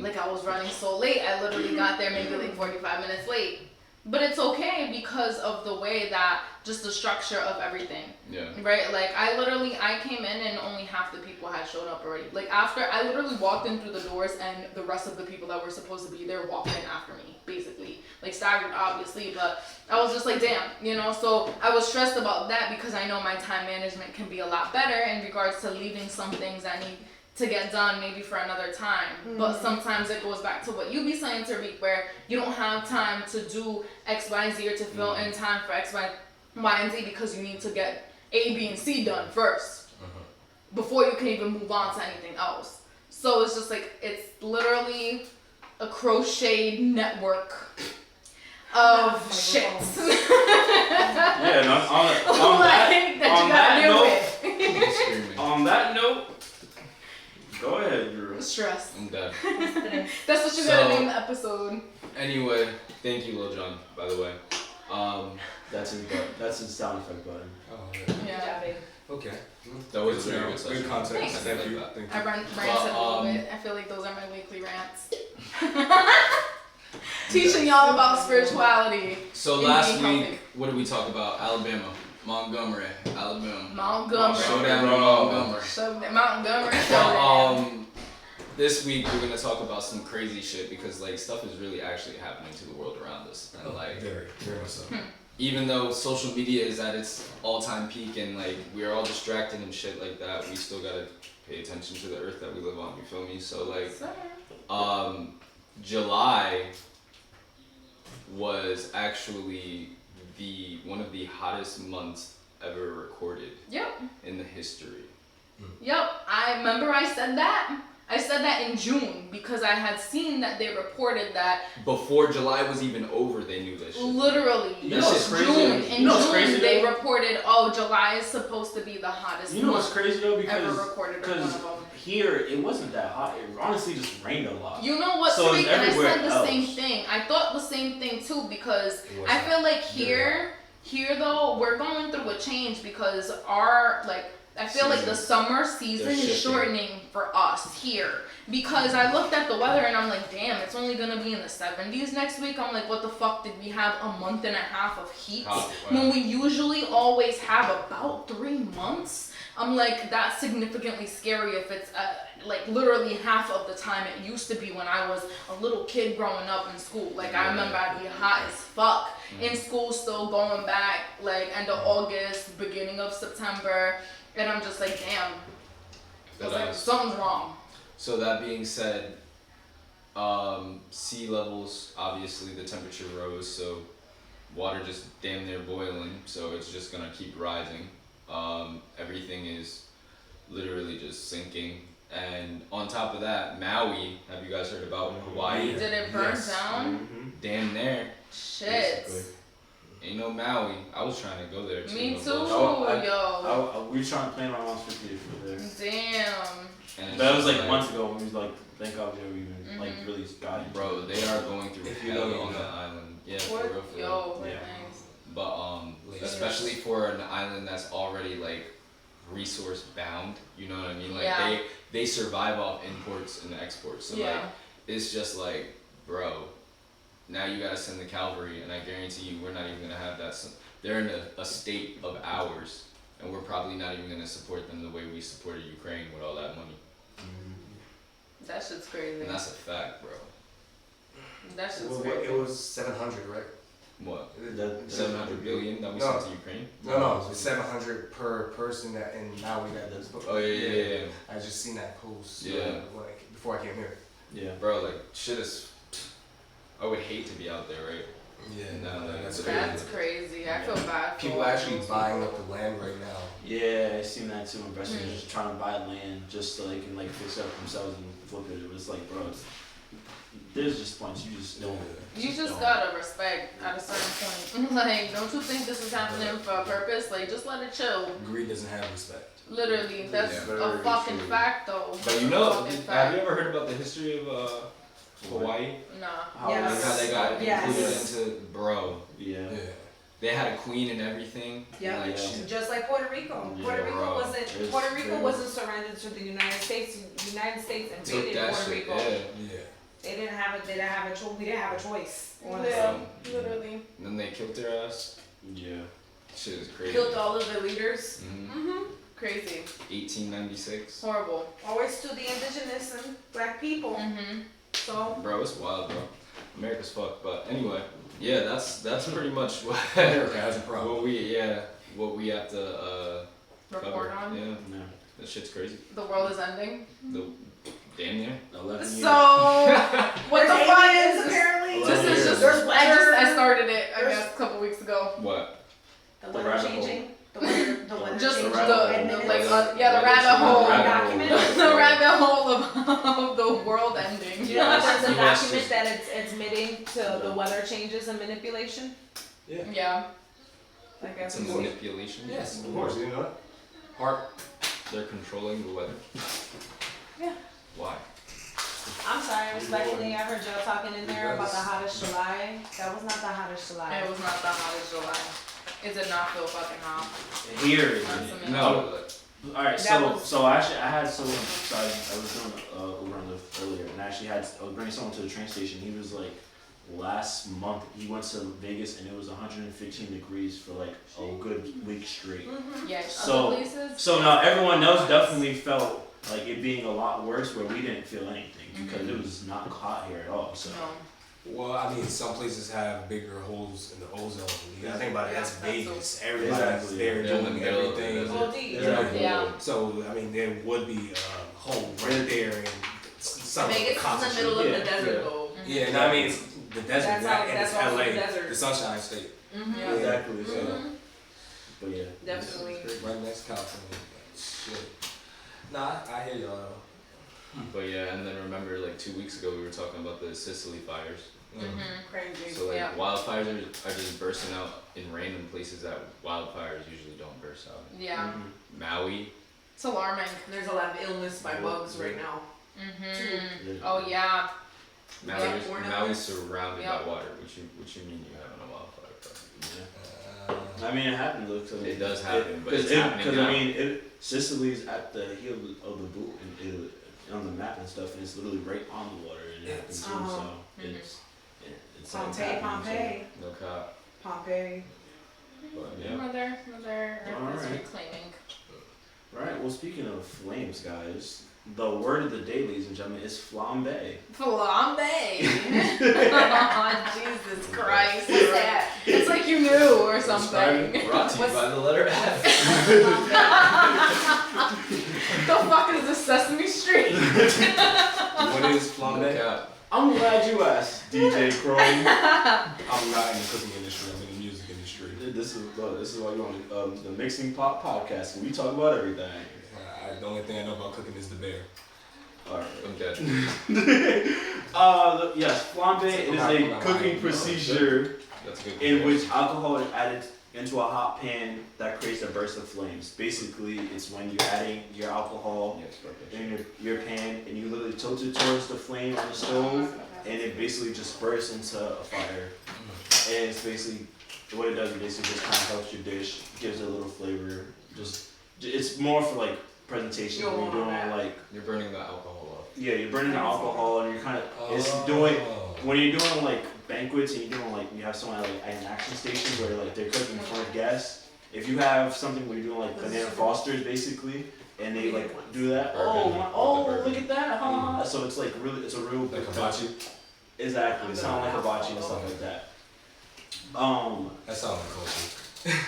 Like I was running so late. I literally got there maybe like 45 minutes late. But it's okay because of the way that just the structure of everything. Yeah. Right? Like I came in and only half the people had showed up already. Like after I literally walked in through the doors and the rest of the people that were supposed to be there walked in after me, basically. Like staggered obviously, but I was just like, damn, you know, so I was stressed about that because I know my time management can be a lot better in regards to leaving some things that need to get done maybe for another time. But sometimes it goes back to what you be saying, Tariq, where you don't have time to do X, Y, and Z or to fill in time for X, Y, and Z because you need to get A, B, and C done first before you can even move on to anything else. So it's just like, it's literally a crocheted network of shit. Yeah, and on Like, that you gotta deal with. Screaming. on that note, Go ahead, Drew. Stress. I'm dead. That's what you're So- gonna name the episode. Anyway, thank you, Lil Jon, by the way. That's his sound effect button. Oh, Yeah. okay. That was a very good session. Good context. Thanks. Thank you. Like that. Thank I you. ranted Well, a little bit. I feel like those are my weekly rants. Teaching y'all about spirituality. So And last being week, healthy. what did we talk about? Alabama, Montgomery, Alabama. Montgomery. Showdown in Bro. Montgomery. Montgomery. Well, this week we're gonna talk about some crazy shit because like stuff is really actually happening to the world around us, and like Very, very much so. even though social media is at its all-time peak and like we're all distracted and shit like that, we still gotta pay attention to the earth that we live on. You feel me? So like, July was actually one of the hottest months ever recorded Yep. in the history. Yep. I remember I said that. I said that in June because I had seen that they reported that Before July was even over, they knew this shit. literally You know what's crazy? June. In You know what's June crazy they though? reported, oh, July is supposed to be the hottest You know what's month crazy though? ever Because recorded. Or one of them. here it wasn't that hot. It honestly just rained a lot. You know what, So it's Tariq, and I everywhere said the else. same thing. I thought the same thing too because It was I hot. feel like here though, we're going through a change because I feel like the summer season They're is shifting. shortening for us here. Because I looked at the weather and I'm like, damn, it's only gonna be in the 70s next week. I'm like, what the fuck, did we have a month and a half of heat? Hot, wow. When we usually always have about 3 months. I'm like, that's significantly scary if it's like literally half of the time it used to be when I was a little kid growing up in school. Like I remember I'd be hot as fuck in school, still going back like end of August, beginning of September, and I'm just like, damn. I was like, something's wrong. So that being said, sea levels, obviously the temperature rose, so water just damn near boiling, so it's just gonna keep rising. Everything is literally just sinking. And on top of that, Maui, have you guys heard about Hawaii? Did it burn Yes. down? Mm-hmm. Damn near. Shit. Basically. Ain't no Maui. I was trying to go there too. Me no too, bullshit. yo. We were trying to plan my mom's 50th for there. Damn. And it's That was just like months ago when we was like, thank God we never even like Mhm. really got into Bro, it. they are going through If you hell know, you on know. that island. Yeah, for What? real, for real. Yo, Yeah. nice. But especially for an island that's already like resource bound, you know what I mean? Like Yeah. they survive off imports and exports. So like Yeah. it's just like, bro, now you gotta send the cavalry, and I guarantee you we're not even gonna have that. They're in a state of ours, and we're probably not even gonna support them the way we supported Ukraine with all that money. That shit's crazy. And that's a fact, bro. That shit's Well, crazy. it was 700, right? What? That- 700 billion that we No. sent to Ukraine? No, it's 700 per person that in Maui that does. Oh yeah. I just seen that post. Yeah. Like before I came here. Yeah. Bro, like shit is. I would hate to be out there, right? Yeah, No, that's That's crazy. crazy. I feel bad. For People all actually those buying people. up the land right now. Yeah, I seen that too. Investors Mm. just trying to buy land just so they can like fix it up themselves and flip it. It was like, bro, there's just points you just don't. You just don't. gotta respect at a certain point. Like, don't you think this is happening for a purpose? Like, just let it chill. Greed doesn't have respect. Literally, that's Yeah. a Very fucking true. fact, though. But you A know, fucking have fact. you ever heard about the history of Hawaii? Nah. How Yes. Like how they got Yes. included into, bro. Yeah. Yeah. They had a queen and everything. Yeah. Like, Yeah. she- Just like Puerto Rico. Yeah, Puerto Rico bro. wasn't It's Puerto Rico crazy. wasn't surrendered to the United States. United States took invaded that Puerto shit. Rico. Yeah. Yeah. They didn't have a choice. We didn't have a choice. Honestly. Yeah, literally. And then they killed their ass. Yeah. Shit is crazy. Killed all of the leaders. Mhm. Mm-hmm. Crazy. 1896. Horrible. Always to the indigenous and black people. Mm-hmm. So Bro, it's wild, bro. America's fucked. But anyway, yeah, that's pretty much what America has a problem. what we have to Report cover. on. Yeah, No. that shit's crazy. The world is ending. The damn near. 11 years. So, what the there's fuck aliens is this? apparently. This This is is just. There's weather. I started it. I There's- guess a couple weeks ago. What? The The weather rabbit changing. The weather Just changing. the rabbit hole. And like then yeah, the rabbit hole. Rabbit Document. The rabbit hole of the world ending. Do you know that there's a Yes. document that it's admitting to the weather changes and manipulation? Yeah. Like It's a every manipulation. Yes, of course. You know that. Heart. They're controlling the weather. Why? I'm sorry, respectfully, I heard y'all talking in there about the hottest July. That was not the hottest July. It was not the hottest July. It did not feel fucking hot. Here it That's is. amazing. No. Alright, That so was- so actually I had someone, so I was doing Uber on the earlier, and I actually I was bringing someone to the train station. He was like, last month he went to Vegas and it was 115 degrees for like a good week straight. Yeah, So- other places. So now everyone else definitely felt like it being a lot worse, where we didn't feel anything because it was not hot here at all. So No. Well, I mean, some places have bigger holes in the ozone. You gotta think about it. That's Yeah, that's Vegas. Everybody's Exactly. there Yeah, in the doing middle of everything. the Well, deep. Exactly. Yeah. So I mean, there would be a hole right there, and some Vegas is in the concentrate. middle of Yeah, the desert yeah. though. Yeah, and I mean, it's the desert, That's how- and that's it's also LA, the desert. the Sunshine State. Mm-hmm. Yeah. exactly. So, Mhm. but yeah, Definitely. Right next to California. Shit. Nah, I hear y'all. But yeah, and then remember like 2 weeks ago we were talking about the Sicily fires. Crazy. So like Yeah. wildfires are just bursting out in random places that wildfires usually don't burst out. Yeah. Maui, It's alarming. There's a lot of illness by bugs right now. Oh yeah. Maui's, Borneo. Maui's surrounded Yep. by water. What you mean you having a wildfire? I mean it happens though. 'Cause It does happen, but it's happening because now. I mean Sicily's at the heel of the boot and on the map and stuff, and it's literally right on the water and it happens too. So it's like it's Pompeii, happening, so- Pompeii, No cop. Pompeii. But yeah. Mother Earth is Alright. reclaiming. Right. Well, speaking of flames, guys, the word of the day, ladies and gentlemen, is flambe. Flambe. Jesus Christ. What's that? It's like you knew or something. Brought to you by the letter F. The fuck is this, Sesame Street? What is No flambe? cap. I'm glad you asked, DJ Chrome. I'm not in the cooking industry. I'm in the music industry. This is why you're on the Mixing Pot podcast. We talk about everything. The only thing I know about cooking is the bear. All right. I'm dead. Yes, flambe is a cooking procedure That's a good in which comparison. alcohol is added into a hot pan that creates a burst of flames. Basically, it's when you're adding your alcohol Yeah, it's perfect. in your pan and you literally tilt it towards the flame on the stove and it basically just bursts into a fire. And it's basically, what it does is basically just kind of helps your dish, gives it a little flavor. It's more for like presentation when you're doing like, You're burning the alcohol off. yeah, you're burning the alcohol and you're kind of, it's doing, when you're doing like banquets and you're doing like, you have someone at like an action station where like they're cooking in front of guests. If you have something where you're doing like banana Fosters basically, and they like do that, look at that, huh? So it's like really, it's a real Like hibachi. Exactly, it sounds like hibachi and stuff like that. That sounds like culture.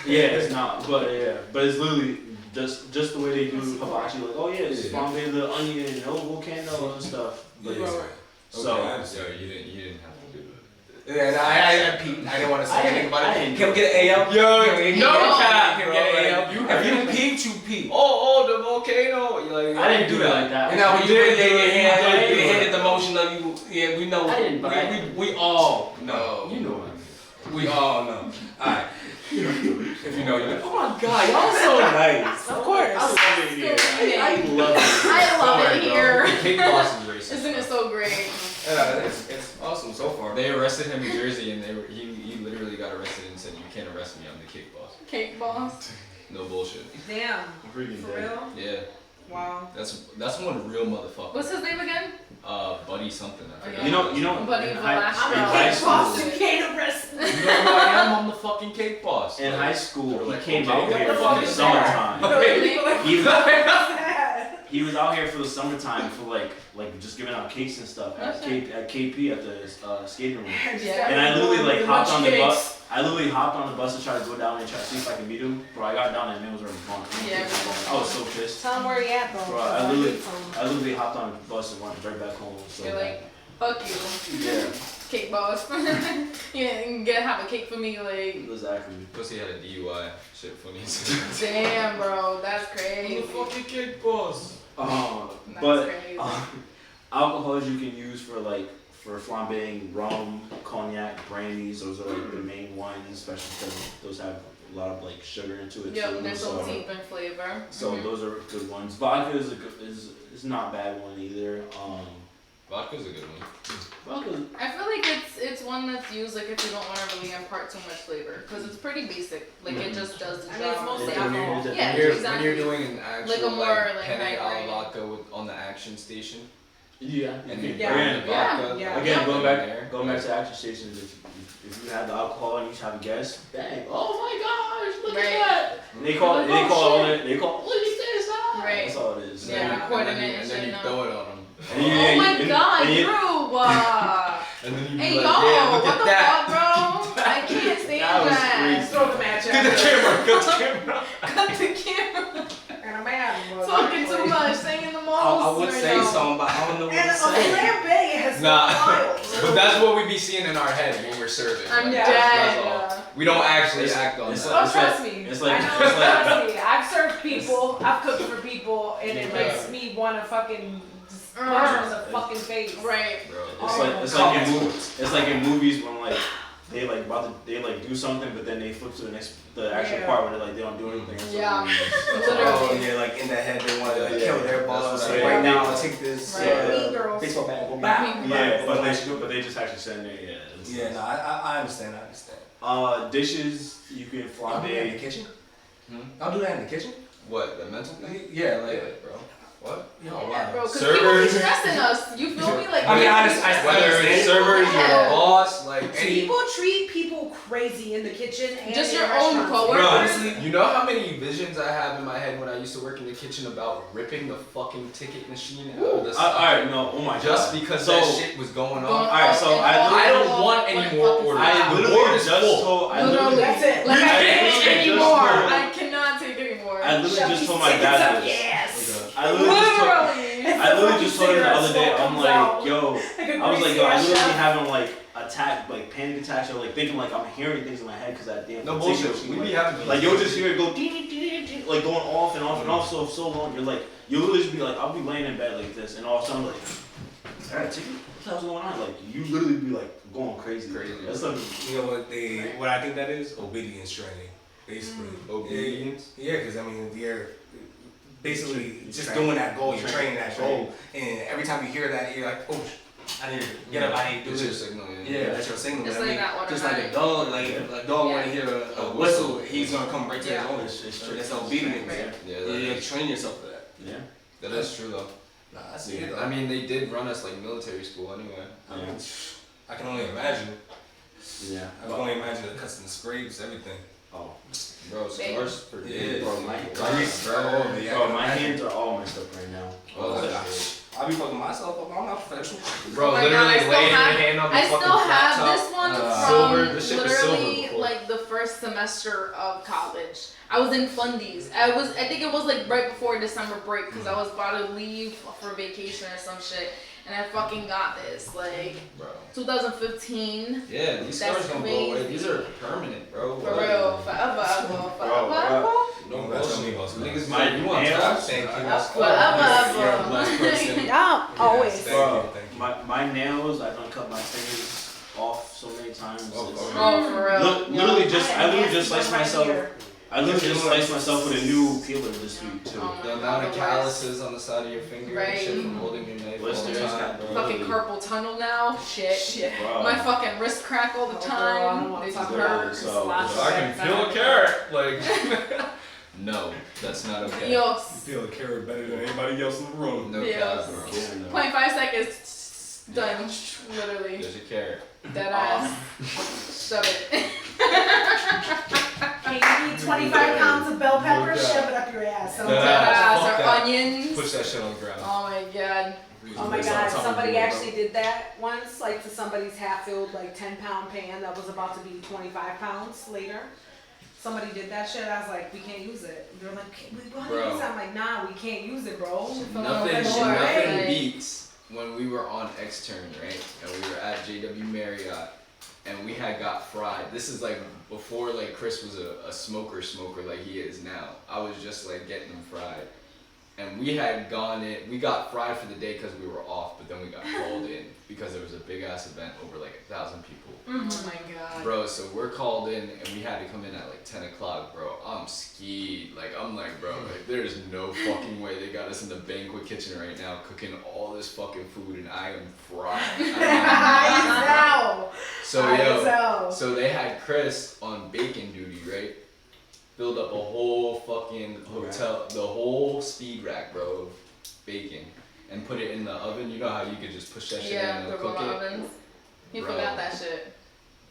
Yeah, it's not, but it's literally just the way they do hibachi. Like, oh yeah, it's flambe the onion and el volcano and stuff. But Yeah. so Okay, I understand. So you didn't have to do it. Yeah, I peeped. I didn't want to say I anything about didn't- it. Can we get an A up? Can we no cap, Can we bro, get an A like, up? you- If you peeped, you peeped. Oh, the volcano! Like, I didn't do that like that. You know, when you did did do it, your hand, I did you do it. hit the motion of you. Yeah, we know. I didn't, but I- we all know. You know what I mean. We all know. Alright. If you know, you know. Oh my god, y'all so nice. Of course. I love it here. I love it. I love Sorry, it bro. here. Cake boss is racist. Isn't it so great? It's awesome so far. They arrested him in Jersey, and he literally got arrested and said, "You can't arrest me. I'm the cake boss." Cake boss. No bullshit. Damn, Freaking for dead. real? Yeah, Wow. that's one real motherfucker. What's his name again? Buddy something. I forgot. You know, Buddy in high Velasco. school, You can't arrest me. You know who I am? I'm the fucking cake boss. in Like, high school, he like, came okay, out what here the for fuck the is summertime. He was, Sad. he was out here for the summertime for like just giving out cakes and stuff at, at KP at the skating rink. Yeah. And I literally like The hopped munch on the cakes. bus. I literally hopped on the bus to try to go down and try to see if I can meet him. Bro, I got down and man was already gone. Yeah. I was so pissed. Tell him where he at though. Bro, I literally hopped on the bus and went right back home. So You're like, fuck you, yeah, cake boss. You can have a cake for me, like. exactly. Pussy had a DUI. Shit funny. Damn, bro, that's crazy. fucking cake boss. That's But crazy. alcohols you can use for flambeing rum, cognac, brandy. brandies. Those are like the main ones, especially because those have a lot of like sugar into it Yep, too. they're so So, deep in flavor. so Mhm. those are good ones. Vodka is is not a bad one either. Vodka's a good one. Vodka, I feel like it's one that's used like if you don't want to really impart too much flavor because it's pretty basic. Like it just does the I mean, it's job. mostly Yeah, alcohol. Yeah, When you're exactly. doing an actual Like a more, like, penne high alla grade. vodka on the action station, yeah. and you you can- burn again, the Yeah. vodka. Yeah. again, like, going in back, there, going back like, to action stations. If you have the alcohol and you have a guest, bang! Oh my gosh, look Right. at that! And they call Like, they oh, call shit. it. They call look at this! Ah! Right. That's all it is. Yeah. and then recording you- it and and then shit you now. throw it on them. And you- Oh my and- god, and you- Drew! And then you Hey be yo, like, yeah, look what at the that. fuck, bro? I can't stand That was that. crazy. Throw the match Get the out. camera, get the camera. Cut the camera. And I'm mad. Talking too much, singing the most. I would right say now. something, but I don't know what And to a say. flambe has Nah. gone wild. But that's what we be seeing in our head when we're serving. I'm Like, dead. that's all. We don't actually act on it's that. like- Oh, trust me. it's like- I know, it's like- trust me. I've served people, I've cooked for people, and it makes me want to fucking just punch them in the fucking face. Right. Bro. It's like in movies when like they like they like do something, but then they flip to the actual Yeah. part where they don't do anything. So Yeah. Oh, Literally. yeah, like in their head they want to like Yeah. kill their That's boss. what Like, I right mean. now, I'll take this Right. Mean Girls. baseball bat, go back. Yeah, but but they just actually send it. Yeah. yeah, no, I understand. I understand. Dishes you can I'll do that in the flambe. kitchen. Hmm? I'll do that in the kitchen. What, the mental thing? Yeah, like, Yeah, bro. What? yo, Yeah, bro, wow. because people be Servers. stressing us. You feel me? Like, I mean, people honest- be I- stressing Whether us. it's servers, Yeah. your boss, like any. People treat people crazy in the kitchen and Just in your own restaurants. coworkers. Bro, Honestly, you know how many visions I have in my head when I used to work in the kitchen about ripping the fucking ticket machine out of the Alright, no, oh my just god. because So- that shit was going Going on. Alright, so I don't want any like, more fucking orders. I stop. The board literally is just full. told. I Literally. That's it. Like, I I can't literally take just anymore. told- I cannot take anymore. I literally Shove just these told my tickets up dad your this. ass. I literally just told. Literally. I literally just told him the other day. I'm Comes like, out. yo. Like a I was like, greasy yo, I ass literally chef. having like like panic attacks or like thinking like I'm hearing things in my head because that damn No ticket bullshit. machine, We like, be having like you'll just hear it go ding, ding, ding, ding, like going off and off and off so long. You're like you'll literally just be like I'll be laying in bed like this and all of a sudden like alright ticket what the hell's going on, like you literally be like going crazy. That's like You know what I think that is? Obedience training, basically. Obedience? Yeah, because I mean, you're basically just Training. doing that goal. You're Training. training that goal, and every time you hear that, you're like, oh, I need to get up. I need to do It's your this. signal, Yeah, that's your signal. It's I like mean, that just like a automatic. dog, like a dog when he hear a whistle, he's gonna come right to Yeah. his owner. It's true. That's obedience. Right. Yeah, Yeah, that you is, train yourself for that. Yeah. that is true though. Nah, I see it. Though. I mean, they did run us like military school anyway. I mean, I can only imagine. Yeah. I can only imagine the cuts and scrapes, everything. Oh. Bro, scars for Yeah. days. Bro, my Grease, bro. oh, yeah, bro, my hands are all messed up right now. Oh, Oh, that's I be fucking myself up. I'm not professional. Bro, Oh my literally God, I still laying your have- hand on the I fucking still have flat this one top. from Silver. This shit was silver literally before. like the first semester of college. I was in Fundies. I think it was like right before December break because I was about to leave for vacation or some shit, and I fucking got this like Bro. 2015. Yeah, these That's scars don't go away. crazy. These are permanent, bro. For real, forever, forever. Don't tell me about Niggas, My you want nails- taps? Thank you. Forever. You're a blessed person. Yeah, always. Yes, Bro, thank you. my nails, I've done cut my fingers off so many times. Oh, It's- Oh, for real. Literally just, I literally just Nasty sliced one right myself. here. I literally just sliced myself with a new peeler this week too. Oh The my amount God, of the calluses on the side of your finger and shit Right. from holding your knife all Blisters, the time, bro. Fucking carpal tunnel now. Shit. Bro. My fucking wrist crack all the Oh, girl, I don't time. wanna They talk just about hurt. it. So, I can feel a carrot. Like, no, that's not okay. Yos. feel a carrot better than anybody else in the room. No Yes. cap, bro. Yeah, no. 0.5 seconds. Done. Literally. There's a carrot. Dead ass. Shove it. Can you eat 25 pounds of bell peppers? Yeah. Shove it up your ass. Yeah. Dead Sometimes. ass. fuck Or that. onions. Push that shit on the ground. Oh my god. Oh my god, somebody actually did that once, like to somebody's half-filled, like 10-pound pan that was about to be 25 pounds later. Somebody did that shit. I was like, we can't use it. They're like, we want to Bro. use it. I'm like, nah, we can't use it, bro. Nothing, Sure, nothing right. beats when we were on extern, right? And we were at JW Marriott, and we had got fried. This is like before like Chris was a smoker like he is now. I was just like getting them fried. And we had gone in, we got fried for the day because we were off, but then we got called in because there was a big ass event over like 1,000 people. Oh my Bro, so we're called in and we had to come in at like 10 o'clock, bro. I'm skied. Like, I'm like, bro, like, there's no fucking way they got us in the banquet kitchen right now cooking all this fucking food and I am fried. So they had Chris on bacon duty, right? Filled up a whole fucking hotel, the whole speed rack, bro, of bacon. And put it in the oven. You know how you could just push that shit in and the cook it? ovens. He Bro. forgot that shit.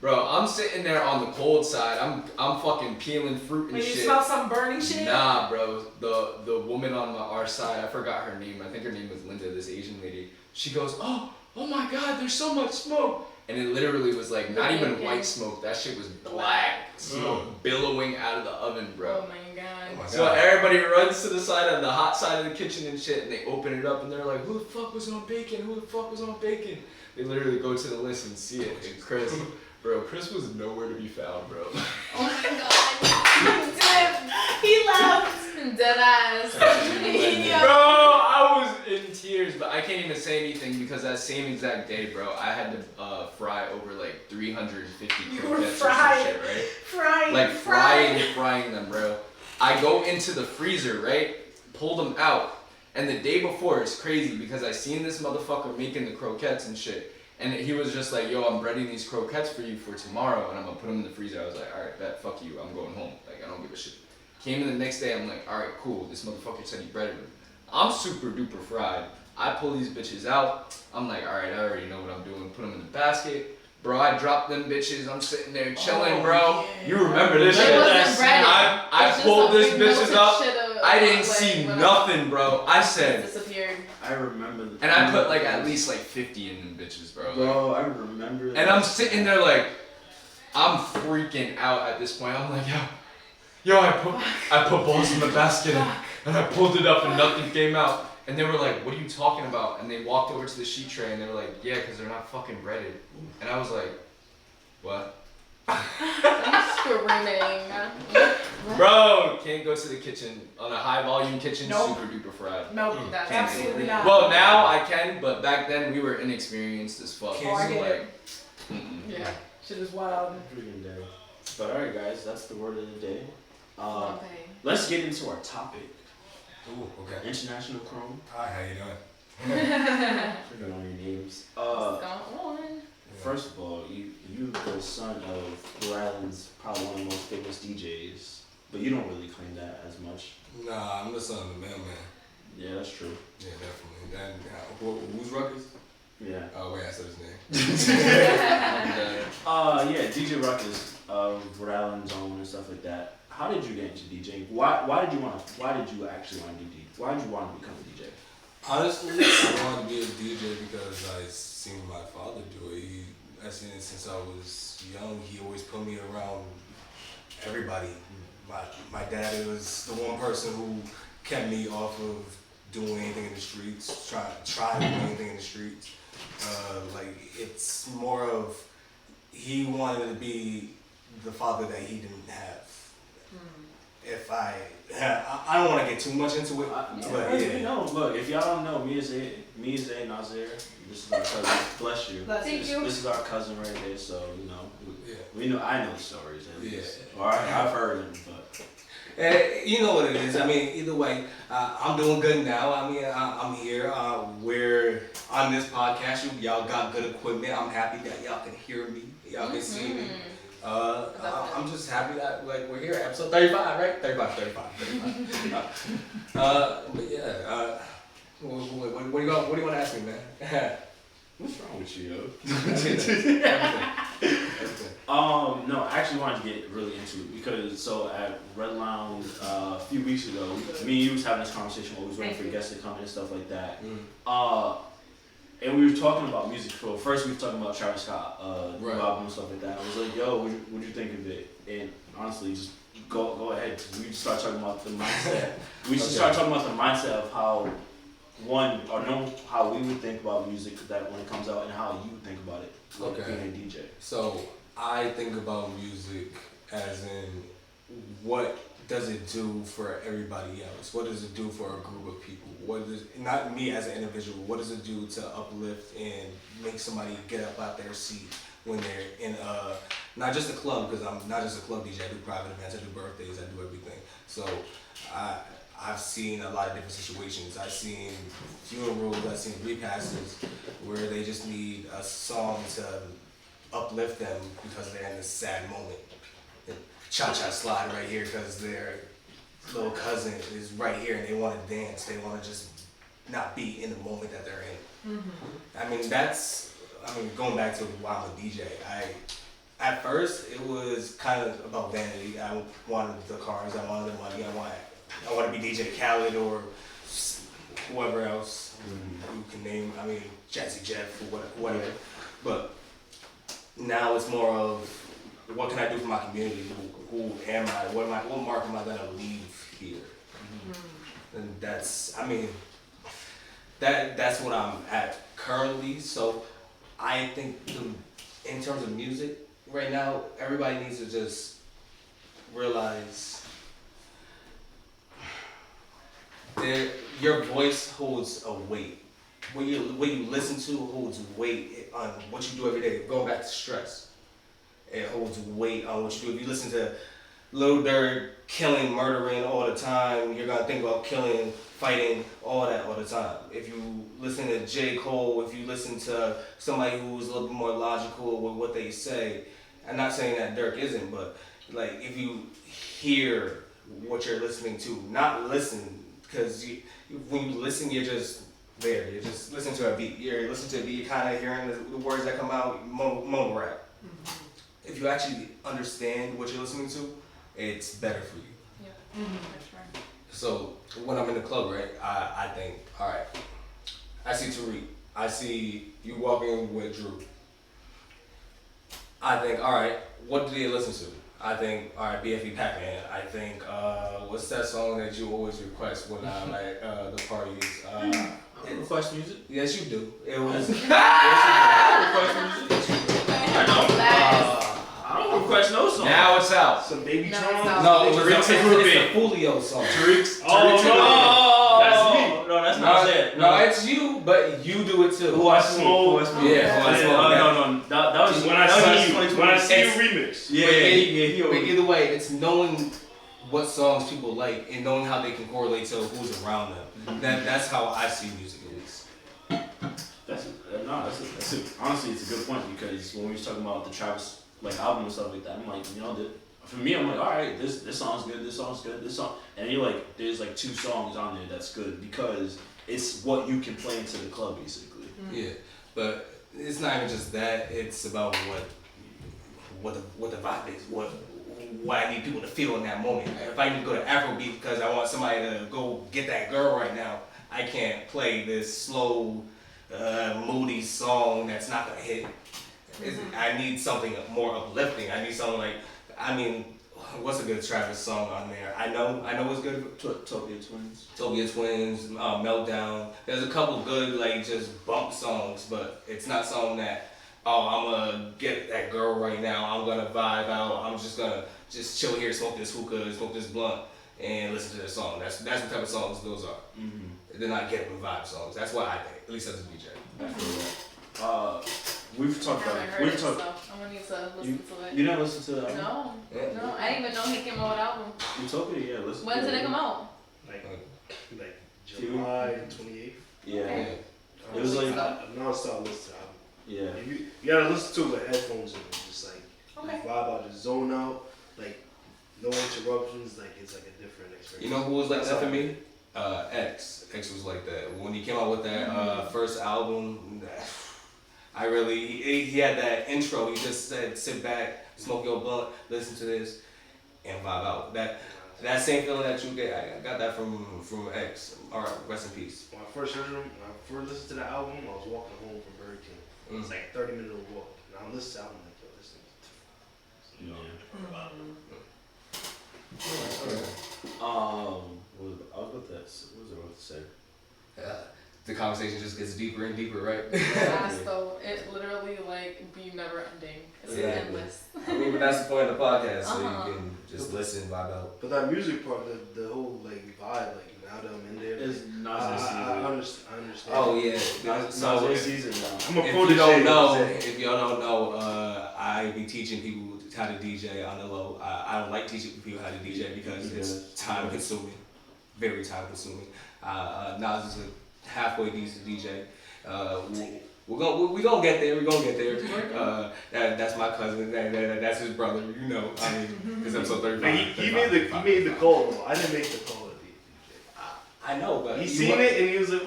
Bro, I'm sitting there on the cold side. I'm fucking peeling fruit and When you shit. smell some burning shit? Nah, bro. The woman on our side, I forgot her name. I think her name was Linda, this Asian lady. She goes, oh my God, there's so much smoke. And it literally was like not even white smoke. That shit was black smoke billowing out of the oven, bro. Oh my God. So everybody runs to the side of the hot side of the kitchen and shit, and they open it up and they're like, who the fuck was on bacon? Who the fuck was on bacon? They literally go to the list and see it. And Chris was nowhere to be found, bro. Oh my God. He left. Dead ass. Bro, I was in tears, but I can't even say anything because that same exact day, bro, I had to fry over like 350 croquettes or some shit, right? Frying them, bro. I go into the freezer, right? Pull them out. And the day before, it's crazy because I seen this motherfucker making the croquettes and shit. And he was just like, yo, I'm breading these croquettes for you for tomorrow, and I'm gonna put them in the freezer. I was like, alright, bet, fuck you, I'm going home. Like, I don't give a shit. Came in the next day, I'm like, alright, cool, this motherfucker said he breaded them. I'm super duper fried. I pull these bitches out. I'm like, alright, I already know what I'm doing. Put them in the basket. Bro, I dropped them bitches. I'm sitting there chilling, bro. Yeah. You remember this It shit? wasn't breaded. I pulled this bitches up. I didn't like, see whatever. nothing, bro. I It said, disappeared. I remember. and I put like at least like 50 in them bitches, bro. Bro, I remember. And I'm sitting there like, I'm freaking out at this point. I'm like, yo, I put balls in the basket and I pulled it up and nothing came out. And they were like, what are you talking about? And they walked over to the sheet tray and they were like, yeah, because they're not fucking breaded. And I was like, what? I'm screaming. Bro, can't go to the kitchen on a high volume kitchen, Nope. super duper fried. Nope, That's absolutely not. Well, now I can, but back then we were inexperienced as fuck. Oh, I So get like, it. Yeah. Shit is wild. Freaking day. But alright, guys, that's the word of the day. Okay. Let's get into our topic. Ooh, okay. International Chrome. Hi, how you doing? Forgot all your names. What's going on? First of all, you the son of Rhode Island's probably one of the most famous DJs, but you don't really claim that as much. Nah, I'm the son of the mailman. Yeah, that's true. Yeah, definitely. Who's Ruckus? Yeah. Oh, wait, I said his name. Yeah, DJ Ruckus of Rhode Island's own and stuff like that. How did you get into DJing? Why did you actually want to do DJ? Why did you want to become a DJ? Honestly, I wanted to be a DJ because I seen my father do it. I seen it since I was young. He always put me around everybody. My dad was the one person who kept me off of doing anything in the streets, trying to do anything in the streets. Like, it's more of, he wanted to be the father that he didn't have. If I don't want to get too much into it, but yeah. No, look, if y'all don't know, me, Zay, Nazir, this is our cousin. Bless you. Thank you. This is our cousin right here, so you know, Yeah. we know. I know the stories at Yeah. least. All right, I've heard them, but You know what it is. I mean, either way, I'm doing good now. I mean, I'm here. We're on this podcast. Y'all got good equipment. I'm happy that y'all can hear me. Y'all can see me. I'm just happy that like we're here, episode 35, right? 35. But yeah. What do you want to ask me, man? what's wrong with you, yo? Everything. No, I actually wanted to get really into it because so at Red Lounge a few weeks ago, me and you was having this conversation while we was waiting for guests to come and stuff like that. And we were talking about music. So first we were talking about Travis Scott, new album and stuff like that. I was like, yo, what'd you think of it? And honestly, just go ahead. We just start talking about the mindset. We just start talking about the mindset of how how we would think about music that when it comes out and how you think about it, like being a DJ. So I think about music as in what does it do for everybody else? What does it do for a group of people? What does, not me as an individual, what does it do to uplift and make somebody get up out their seat when they're in a not just a club, because I'm not just a club DJ. I do private events, I do birthdays, I do everything. So I've seen a lot of different situations. I've seen funerals, I've seen repasses where they just need a song to uplift them because they're in this sad moment. Cha-cha slide right here because their little cousin is right here and they want to dance. They want to just not be in the moment that they're in. I mean, going back to why I'm a DJ, at first it was kind of about vanity. I wanted the cars, I wanted the money, I want to be DJ Khaled or whoever else you can name. I mean, Jazzy Jeff or whatever. But now it's more of what can I do for my community? Who am I? What mark am I gonna leave here? And that's what I'm at currently. So I think in terms of music right now, everybody needs to just realize your voice holds a weight. What you listen to holds weight on what you do every day. Going back to stress, it holds weight on what you do. If you listen to Lil Durk killing, murdering all the time, you're gonna think about killing, fighting, all that all the time. If you listen to J. Cole, if you listen to somebody who's a little bit more logical with what they say, I'm not saying that Durk isn't, but like if you hear what you're listening to, not listen, because when you listen, you're just there. You're just listening to a beat. You're listening to a beat, you're kind of hearing the words that come out, mono rap. If you actually understand what you're listening to, it's better for you. Yeah, for sure. So when I'm in the club, right, I think, all right, I see Tariq. I see you walking with Drew. I think, all right, what do they listen to? I think, all right, BFE Pac-Man. I think, what's that song that you always request when I'm at the parties? Request music? Yes, you do. It was. I don't request no song. Now it's out. Some baby No, Tron? it's not. No, it was Tariq's it's Ruby. the Fulio song. Tariq's. Oh, That's me. No, that's not it. No, it's you, but you do it too. Who I Smoke. Yeah, Who I Smoke. No. That was When I see you It's- remix. Yeah. But either way, it's knowing what songs people like and knowing how they can correlate to who's around them. That's how I see music at least. Honestly, it's a good point because when we was talking about the Travis album and stuff like that, I'm like, for me, I'm like, all right, this song's good, this song's good, this song, and you're like, there's like 2 songs on there that's good because it's what you can play into the club basically. Yeah, but it's not even just that. It's about what the vibe is, what I need people to feel in that moment. If I need to go to Afrobeat because I want somebody to go get that girl right now, I can't play this slow, moody song that's not gonna hit. I need something more uplifting. I need something what's a good Travis song on there? I know what's good. Tokyo Twins. Tokyo Twins, Meltdown. There's a couple good just bump songs, but it's not something that I'm gonna get that girl right now. I'm gonna vibe out. I'm just gonna chill here, smoke this hookah, smoke this blunt, and listen to this song. That's what type of songs those are. They're not get up and vibe songs. That's what I think, at least as a DJ. I feel that. We've talked I about haven't it. heard We've it, talked. so I'm gonna need to listen to it. You never listened to that? No, Yeah. no, I didn't even know he came out with an album. Utopia, yeah, listen. When to did it come out? Like July 28th. Yeah. Okay. It was like, Non-stop listen to album. yeah. You gotta listen to it with headphones in, just Okay. vibe out, just zone out, no interruptions, it's a different experience. You know who was like that for me? X. X was like that. When he came out with that first album, he had that intro. He just said, sit back, smoke your blunt, listen to this, and vibe out. That same feeling that you get, I got that from X. Alright, rest in peace. When I first heard him, when I first listened to the album, I was walking home from Burger King. It was like a 30-minute walk. And I listened to the album Yeah. I was about to say, what was I about to say? The conversation just gets deeper and deeper, right? Fast though, it literally be never ending. It's Yeah. endless. I mean, but that's the point of the podcast, so Uh-huh. you can just listen, vibe out. But that music part, the whole vibe, now that I'm in there, It's I Nas season. understand. Oh yeah. Nas So season now. I'm a if protege. you don't know, that's it. if y'all don't know, I be teaching people how to DJ on the low. I don't like teaching people how to DJ because it's time consuming, very time consuming. Nas is a halfway decent DJ. We're gonna get there. We're gonna get there. That's my cousin. That's his brother. You know. I mean, this episode 35. Like he made the call though. I didn't make the call to be a DJ. I know, but He seen it and he was like,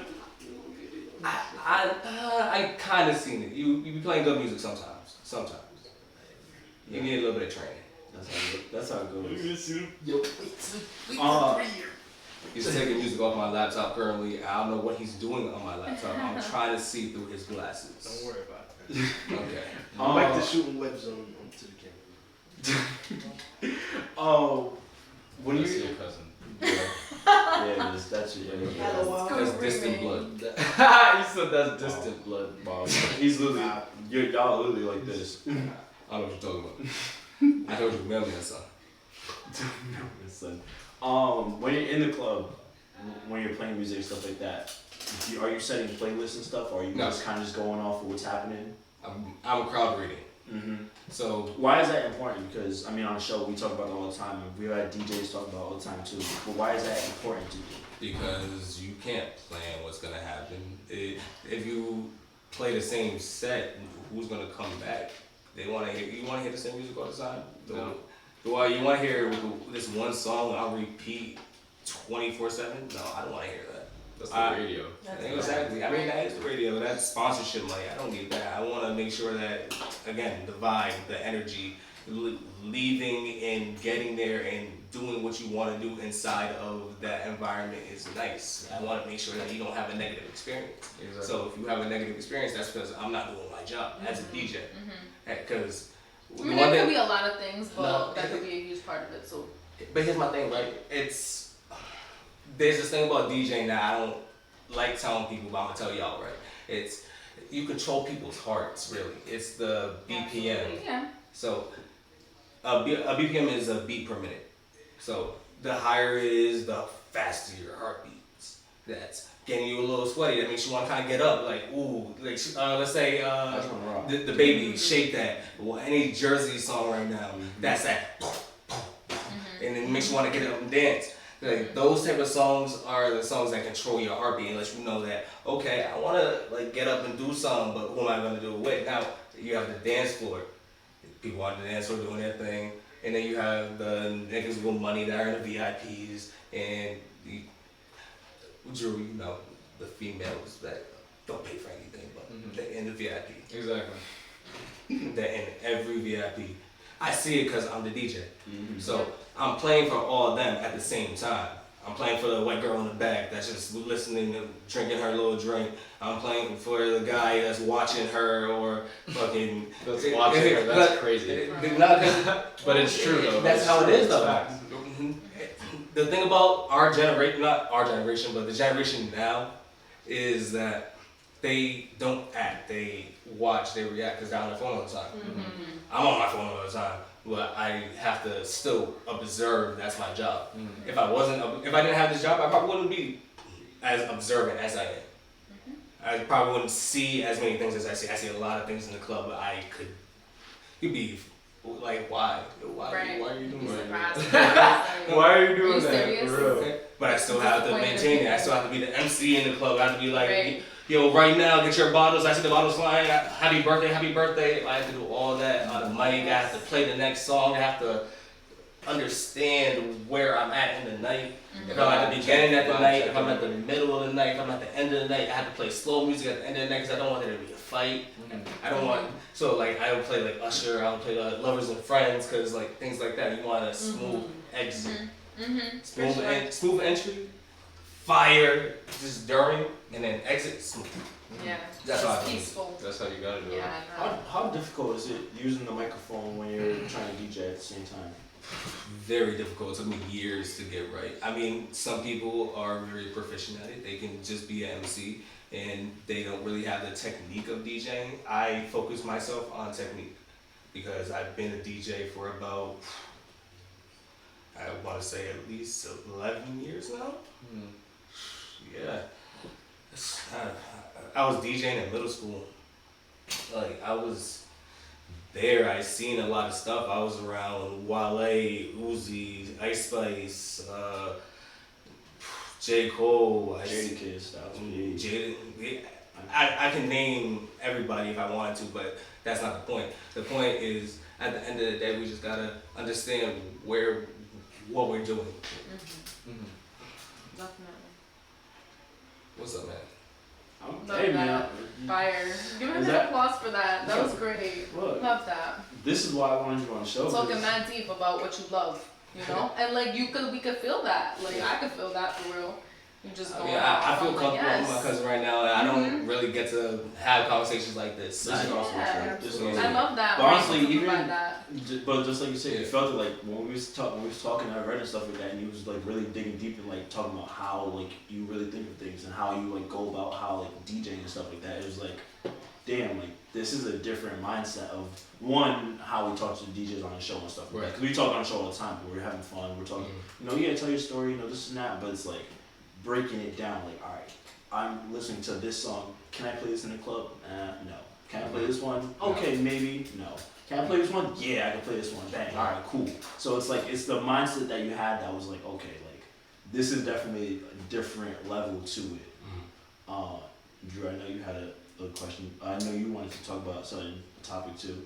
I kind of seen it. You be playing good music sometimes. Sometimes. You need a little bit of training. That's how it goes. He's taking music off my laptop currently. I don't know what he's doing on my laptop. I'm trying to see through his glasses. don't worry about it. Okay. I like the shooting webs onto the camera. When That's you your cousin. yeah, that's your That's distant blood. you said that's distant blood, Bob. He's literally y'all literally like this. I don't know what you're talking about. I told you, mail me that son. Listen, when you're in the club, when you're playing music and stuff like that, are you setting playlists and stuff, or are you No. just kind of just going off of what's happening? I'm crowd reading. Mm-hmm. So Why is that important? Because I mean, on the show we talk about it all the time, and we've had DJs talk about it all the time too. But why is that important to you? because you can't plan what's gonna happen. If you play the same set, who's gonna come back? They want to hear. You want to hear the same music all the time? No. Do you want to hear this one song I'll repeat 24/7? No, I don't want to hear that. That's the radio. Exactly. I mean, that is the radio. That's sponsorship money. I don't need that. I want to make sure that, again, the vibe, the energy, leaving and getting there and doing what you want to do inside of that environment is nice. I want to make sure that you don't have a negative experience. Exactly. So if you have a negative experience, that's because I'm not doing my job as a DJ. Because I mean, there could be a lot of things, but that could be a huge part of it. So, but here's my thing, right? There's this thing about DJing that I don't like telling people, but I'm gonna tell y'all, right? It's you control people's hearts, really. It's the BPM. yeah. So a BPM is a beat per minute. So the higher it is, the faster your heart beats. That's getting you a little sweaty. That makes you want to kind of get up, like ooh, like let's say the baby shake that. Well, any Jersey song right now, that's that, and it makes you want to get up and dance. Like those type of songs are the songs that control your heartbeat and let you know that okay, I want to like get up and do something, but who am I gonna do it with? Now you have the dance floor. People on the dance floor doing their thing, and then you have the niggas with money that are in the VIPs, and Drew, you know, the females that don't pay for anything, but they're in the VIP. Exactly. They're in every VIP. I see it because I'm the DJ. So I'm playing for all of them at the same time. I'm playing for the white girl in the back that's just listening and drinking her little drink. I'm playing for the guy that's watching her or fucking... That's watching her, that's crazy. But it's true though. That's how it is though. Fact. The thing about our generation, not our generation, but the generation now, is that they don't act. They watch, they react because they're on their phone all the time. I'm on my phone all the time, but I have to still observe. That's my job. If I didn't have this job, I probably wouldn't be as observant as I am. I probably wouldn't see as many things as I see. I see a lot of things in the club, but you'd be like, why? Why are you doing that? Why are you doing Are you that? serious? For real? But I still have to maintain it. I still have to be the MC in the club. I have to be like, Right. yo, right now, get your bottles. I see the bottles flying. Happy birthday, happy birthday. I have to do all that on the mic. I have to play the next song. I have to understand where I'm at in the night. If I'm at the beginning of the night, if I'm at the middle of the night, if I'm at the end of the night, I have to play slow music at the end of the night because I don't want there to be a fight. I don't want, so like I would play like Usher, I would play Lovers and Friends because like things like that. You want a smooth exit. Smooth entry, fire just during, and then exit smooth. Yeah. That's how I It's do it. peaceful. That's how you gotta do it. Yeah. I know. How difficult is it using the microphone when you're trying to DJ at the same time? Very difficult. It took me years to get right. I mean, some people are very proficient at it. They can just be an MC and they don't really have the technique of DJing. I focus myself on technique because I've been a DJ for about, I want to say at least 11 years now. Yeah. I was DJing in middle school. Like I was there, I seen a lot of stuff. I was around Wale, Uzi, Ice Spice, J. Cole, Jadakiss, Styles P. Jada. I can name everybody if I wanted to, but that's not the point. The point is, at the end of the day, we just gotta understand what we're doing. Definitely. What's up, man? Love Hey that. man, Fire. Give him Is an that- applause for that. That was great. Look, Love that. this is why I wanted you on the show. Talking 'cause- mad deep about what you love, you know? And like we could feel that. Like I could feel that for real. You just I going mean, off. I feel I'm like, comfortable with my yes. cousin right now, and I don't really get to have conversations like this. This is also Yeah. true. This is I also I love that. But We're honestly, able to even- provide that. But just like you said, you Yeah. felt it like when we was talking, I read and stuff like that, and you was like really digging deep and like talking about how like you really think of things and how you like go about how like DJing and stuff like that. It was like, damn, like this is a different mindset of one how we talk to the DJs on the show and stuff like that. Right. Because we talk on the show all the time, but we're having fun. We're talking, you know, yeah, tell your story, you know, this and that. But it's like breaking it down. Like, all right, I'm listening to this song. Can I play this in the club? No. Can I play this one? Okay, maybe. No. Can I play this one? Yeah, I can play this one. Bang. All right, cool. So it's like it's the mindset that you had that was like, okay, like this is definitely a different level to it. Drew, I know you had a question. I know you wanted to talk about something, a topic too.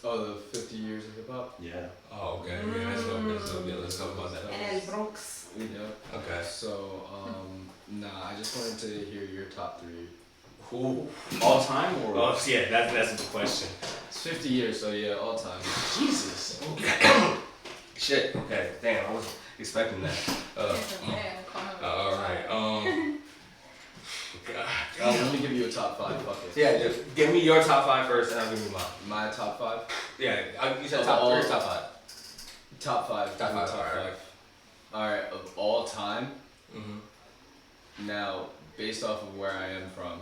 Oh, the 50 years of hip hop. Yeah. Oh, okay. Yeah, let's go. Let's talk about that. And El Bronx. Yeah. Okay. So, nah, I just wanted to hear your top 3. Who? All time or Oh, yeah. That's the question. It's 50 years, so yeah, all time. Jesus. Okay. Shit. Okay. Damn, I wasn't expecting that. All right. Let me give you a top 5. Fuck it. Yeah, just give me your top 5 first, and I'll give you mine. My top 5. Yeah, you said Of top 3 or all- top 5? Top 5. Top five, Top alright. 5. All right, of all time. Mm-hmm. Now, based off of where I am from,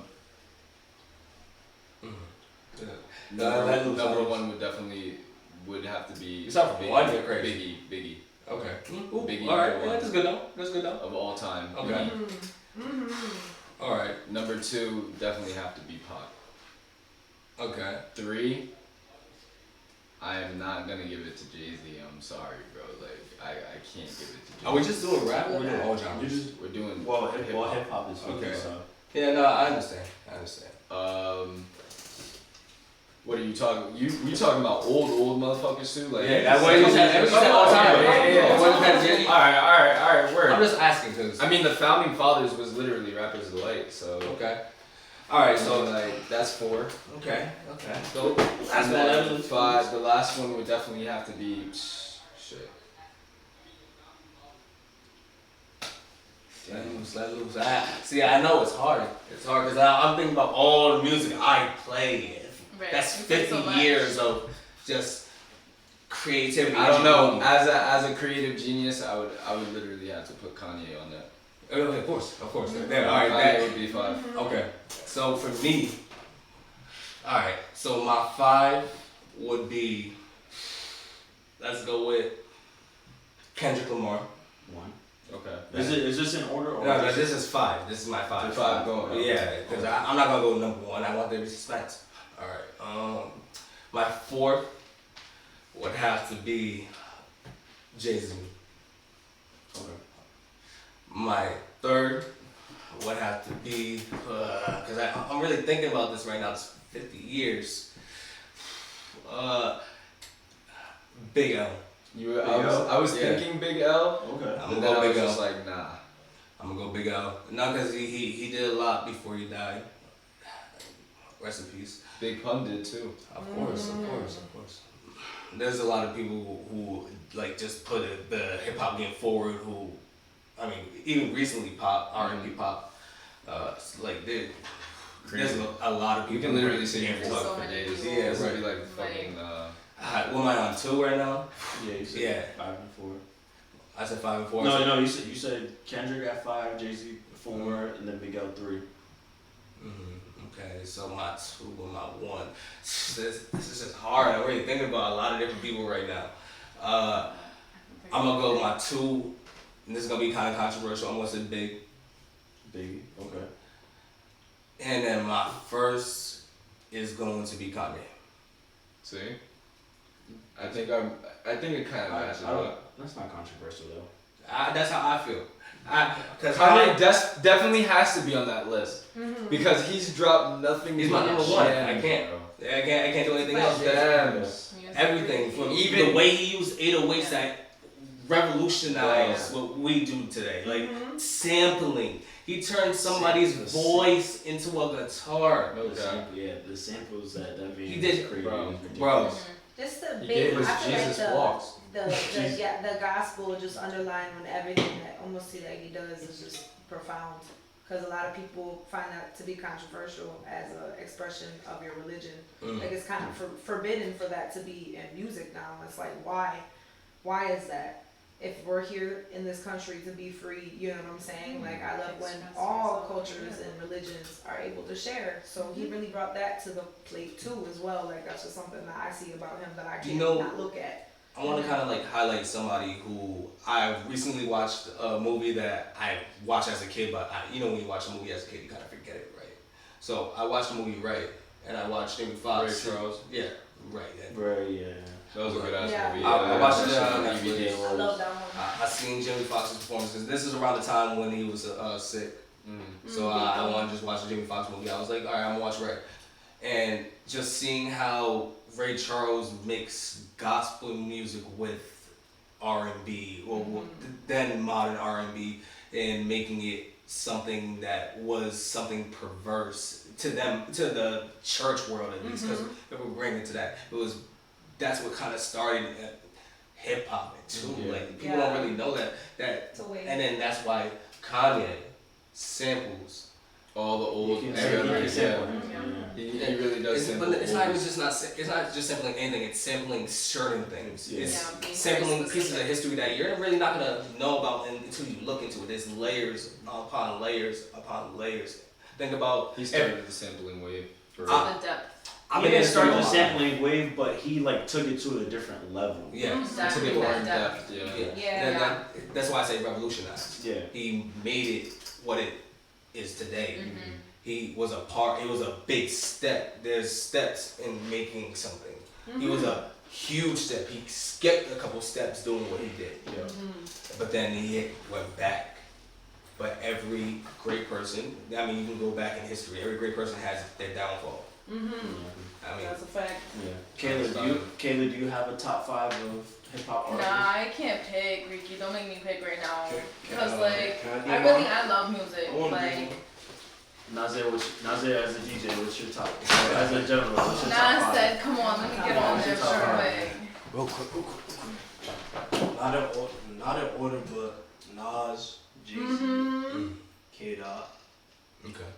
number one would have to be You start from one, you're crazy. Biggie Okay. Biggie All right. number Yeah, one. that's good though. That's good though. of all time. Okay. Biggie. All right. Number 2 definitely have to be Pac. Okay. 3, I am not gonna give it to Jay-Z. I'm sorry, bro. Like I can't give it to Jay-Z. Are we just doing rap or we're doing all You genres? just We're doing hip hop is Okay. so. Yeah, no, I understand. What are you talking? You talking about old motherfuckers too? Like Yeah, that's what you said. You said all time. Yeah. What is that, Jay-Z? All right. Word. I'm just asking because. I mean, the founding fathers was literally rappers delight. So Okay. All right. so So. like that's 4. Okay. Okay. So That's and then one. 5. The last one would definitely have to be shit. Let loose. See, I know it's hard. It's hard because I'm thinking about all the music I play. Right. That's You play 50 so much. years of just creativity. I don't know. As a creative genius, I would literally have to put Kanye on that. Of course. Yeah, all right. Kanye would be 5. Okay. So for me, all right. So my 5 would be. Let's go with Kendrick Lamar. One. Okay. Is this in order or? No, this is 5. This is my 5. So 5 going. Yeah, because I'm not gonna go number 1. I want the respect. All right. My 4th would have to be Jay-Z. Okay. My 3rd would have to be because I'm really thinking about this right now. It's 50 years. Big L. I was Yeah. thinking Big L, Okay. I'm and gonna then go I was Big just L. like, nah. I'm gonna go Big L. Not because he did a lot before he died. Rest in peace. Big Pun did too. Of course. There's a lot of people who like just put the hip hop game forward. Who, I mean, even recently pop R&B pop. Like there's a lot of people. You can literally sit here Yeah, and talk so for many days. people. Yeah, This would right. be like fucking. What am I on 2 right now? Yeah, you said Yeah. 5 and 4. I said 5 and 4. No, you said Kendrick at 5, Jay-Z 4, and then Big L 3. Okay, so my 2 and my 1. This is just hard. I'm really thinking about a lot of different people right now. I'm gonna go with my 2, and this is gonna be kind of controversial. I'm gonna say Big. Biggie. Okay. And then my 1st is going to be Kanye. See? I think it kind of matches up. That's not controversial though. That's how I feel. Because Kanye definitely has to be on that list because he's dropped nothing. He's my number one. I Jam, can't. bro. I can't do anything else. Jams. Everything from even the way he used 808s that revolutionized what we do today, like sampling. He turned somebody's voice into a guitar. The samples that made He did, crazy. bro. Just the He big, gave us I feel like Jesus walks. the gospel just underlying on everything that almost see that he does is just profound. Because a lot of people find that to be controversial as an expression of your religion. Like it's kind of forbidden for that to be in music now. It's like, why? Why is that? If we're here in this country to be free, you know what I'm saying? Like I love when all cultures and religions are able to share. So he really brought that to the plate too as well. Like that's just something that I see about him that I can't not look at. I want to kind of like highlight somebody who I recently watched a movie that I watched as a kid, but when you watch a movie as a kid, you kind of forget it, right? So I watched the movie Right, and I watched Jamie Foxx. Ray Charles. Yeah, Right. Right, yeah. That was a good ass movie. I watched it on on DVD. I love that one. I seen Jamie Foxx's performance because this is around the time when he was sick. So I wanted to just watch the Jamie Foxx movie. I was like, all right, I'm gonna watch Right, and just seeing how Ray Charles mixed gospel music with R&B, or then modern R&B, and making it something that was something perverse to them, to the church world at least, because they were bringing it to that. That's what kind of started hip hop too. Like people don't really know that. And then that's why Kanye samples All the old You can era. sample Yeah. him. He really does sample. But it's not even just it's not just sampling anything. It's sampling certain things. Yeah. It's being sampling very pieces of history that you're really not gonna know about until you look into it. There's layers upon layers upon layers. Think about He started the sampling wave. For To the depth. I He mean, started the sampling wave, but he like took it to a different level. Yeah. to get more in depth. Yeah. That's why I say revolutionized. Yeah. He made it what it is today. He was a part. It was a big step. There's steps in making something. He was a huge step. He skipped a couple steps doing what he did. But then he went back. But every great person, I mean, you can go back in history. Every great person has their downfall. I mean, That's a fact. Yeah. Kayla, do you have a top 5 of hip hop artists? Nah, I can't pick, Ricky. Don't make me pick right now. Because like, Can I love music. I wanna Like, Nazir, as a DJ, what's your top? As a general, what's your Nas top 5? said, come on, let me get on there Top real five. quick. Real quick. Not in order, but Nas, Jay-Z, K-Dot, okay.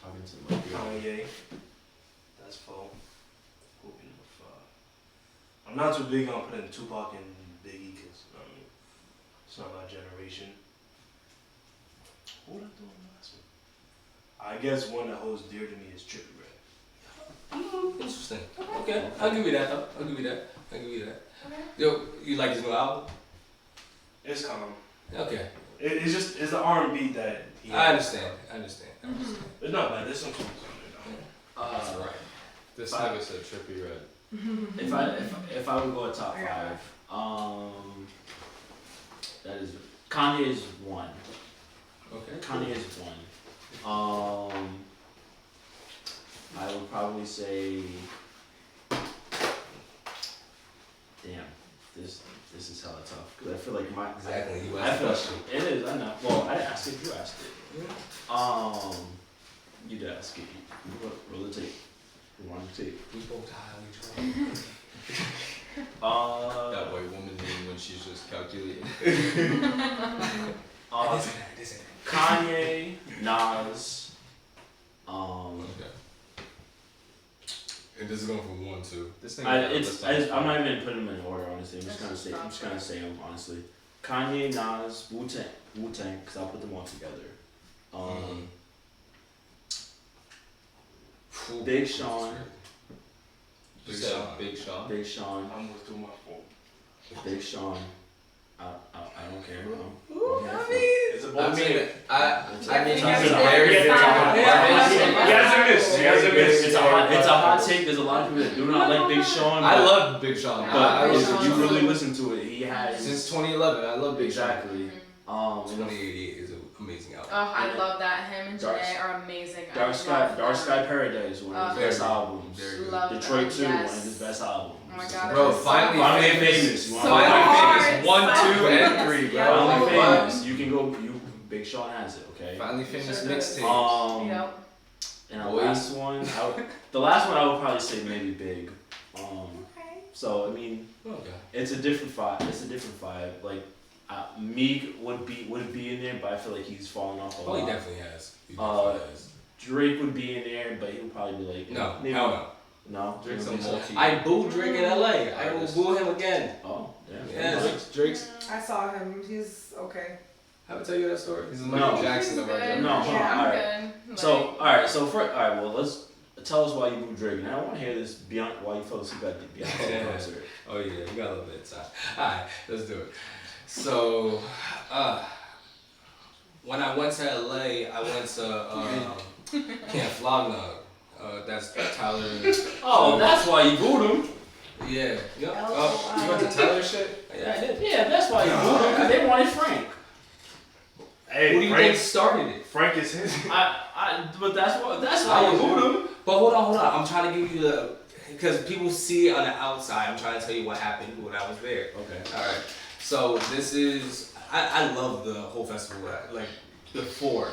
Talking to my Kanye. That's 4. Who would be number 5? I'm not too big on putting Tupac and Biggie because it's not my generation. Who would I do on the last one? I guess one that holds dear to me is Trippie Redd. Interesting. Okay, I'll give you that though. I'll give you that. Yo, you like his new album? It's calm. Okay. It's the R&B that he I has. understand. It's not bad. There's some songs on there though. That's alright. This nigga said Trippie Redd. If I would go a top 5, that is Kanye is 1. Okay. Kanye is 1. I would probably say, damn, this is hella tough because I feel like my Exactly. You I asked feel the question. it is. I know. Well, I didn't ask it. You asked it. You did ask it. Roll the tape. Rewind the tape. We both highly trained. That white woman name when she's just calculating. This ain't. Kanye, Nas, Okay. And this is going from 1, 2. This thing. I'm not even putting them in order. Honestly, I'm just gonna say them honestly. Kanye, Nas, Wu-Tang, because I'll put them all together. Big Sean. You said Big Sean. Big Sean. I'm with too much for. Big Sean. I don't care. It's a bold I mean, take. I mean, It's he's a very very good. It's a hot take. There's a lot of people that do not like Big Sean. I love Big Sean. But I if listen you to really him listen to it, he has since 2011. I love Big Sean. exactly. 28 is an amazing album. Oh, I love that. Him and Dark- Janae are amazing. I Dark Sky, love Dark them. Sky Paradise, one of his best Very, albums. very good. Love Detroit them, 2, yes. one of his best albums. Oh my God, Bro, it's so finally hard. famous. You want So finally hard. famous. 1, 2, and 3, bro. Yeah, Finally all of famous. You can go. Big Sean has it. Okay. Finally famous Sure does. mixtape. Yep. And the Boy. last one, the last one I would probably say maybe Big. So I mean, Okay. it's a different vibe. It's a different vibe. Like Meek would be in there, but I feel like he's falling off a Oh, lot. he definitely has. He definitely has. Drake would be in there, but he'll probably be like No, maybe, hell no. No, Drake's a You don't think so? multi. I booed Drake in LA. I will boo him again. Oh, yeah. Yes. Drake's. I saw him. He's okay. Have I tell you that story? He's a No. Michael Jackson of our Good. generation. No, hold on, Yeah, I'm alright. good. So, well, let's tell us why you booed Drake. Now I want to hear this Beyonce. Why you fell asleep at the Beyonce Yeah. concert? Oh yeah, we got a little bit of time. Alright, let's do it. So, when I went to LA, I went to Camp Flognog. That's Tyler. Oh, that's why you booed him. Yeah. Yep. Oh, You went to Tyler's shit? Yeah, I did. Yeah, that's why you booed him because they wanted Frank. Hey, Who do you think started it? Frank is his. But that's why you booed him. But hold on. I'm trying to give you because people see it on the outside. I'm trying to tell you what happened when I was there. Okay. All right. So this is I love the whole festival. Like before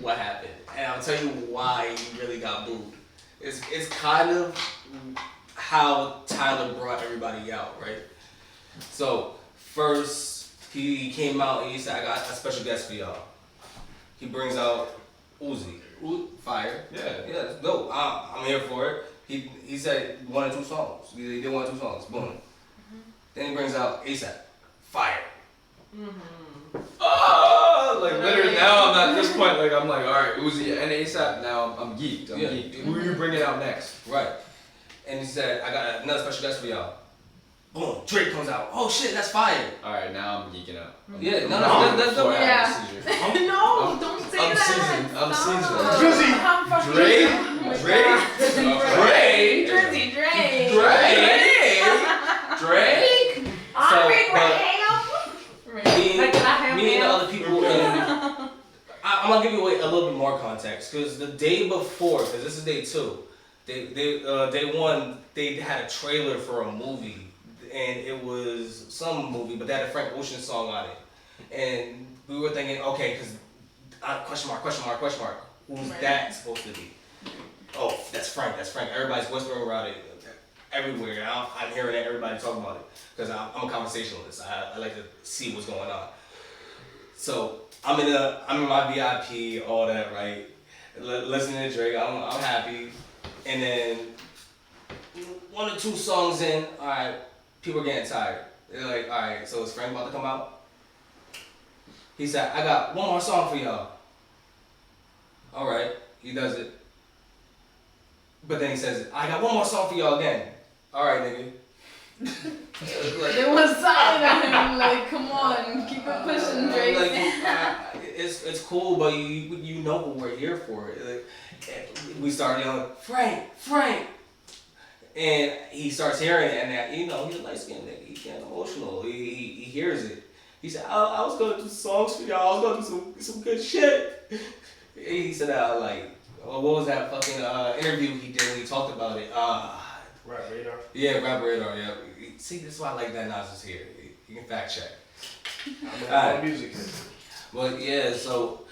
what happened, and I'll tell you why he really got booed. It's kind of how Tyler brought everybody out, right? So first he came out and he said, "I got a special guest for y'all." He brings out Uzi. Fire. Yeah, that's dope. I'm here for it. He said 1 or 2 songs. He did 1 or 2 songs. Boom. Then he brings out ASAP. Fire. Oh, like literally now I'm at this point. Like I'm like, all right, Uzi and ASAP. Now I'm geeked. I'm Yeah. geeked. Who are you bringing out next? Right. And he said, I got another special guest for y'all. Boom. Drake comes out. Oh shit, that's fire. All right, now I'm geeking out. Yeah, no, that's Before I have Yeah. a seizure. No, don't say I'm that. seasoned. I'm Stop. seasoned. I'm fucking Drake? Oh my Drake? God. Drake? Drizzy Drake. Drake. Me and the other people, I'm gonna give you a little bit more context because the day before, because this is day 2, day 1 they had a trailer for a movie and it was some movie, but they had a Frank Ocean song on it, and we were thinking, okay, because question mark, who's Right. that supposed to be? Oh, that's Frank. Everybody's whispering around it everywhere. I'm hearing it, everybody talking about it because I'm a conversationalist. I like to see what's going on. So I'm in my VIP, all that, right? Listening to Drake, I'm happy, and then 1 or 2 songs in, all right, people are getting tired. They're like, all right, so is Frank about to come out? He said, I got 1 more song for y'all. All right, he does it. But then he says, I got 1 more song for y'all again. All right, nigga. There was something on him, like, come on, keep it pushing, Drake. Like, it's cool, but you know what we're here for. Like, we started yelling, Frank, and he starts hearing it, and he's a light skinned nigga. He getting emotional. He hears it. He said, I was gonna do songs for y'all. I was gonna do some good shit. He said, what was that fucking interview he did when he talked about it? Rap Radar. Yeah, Rap Radar. Yeah. See, this is why I like that Nas is here. You can fact check. I'm music. But yeah, so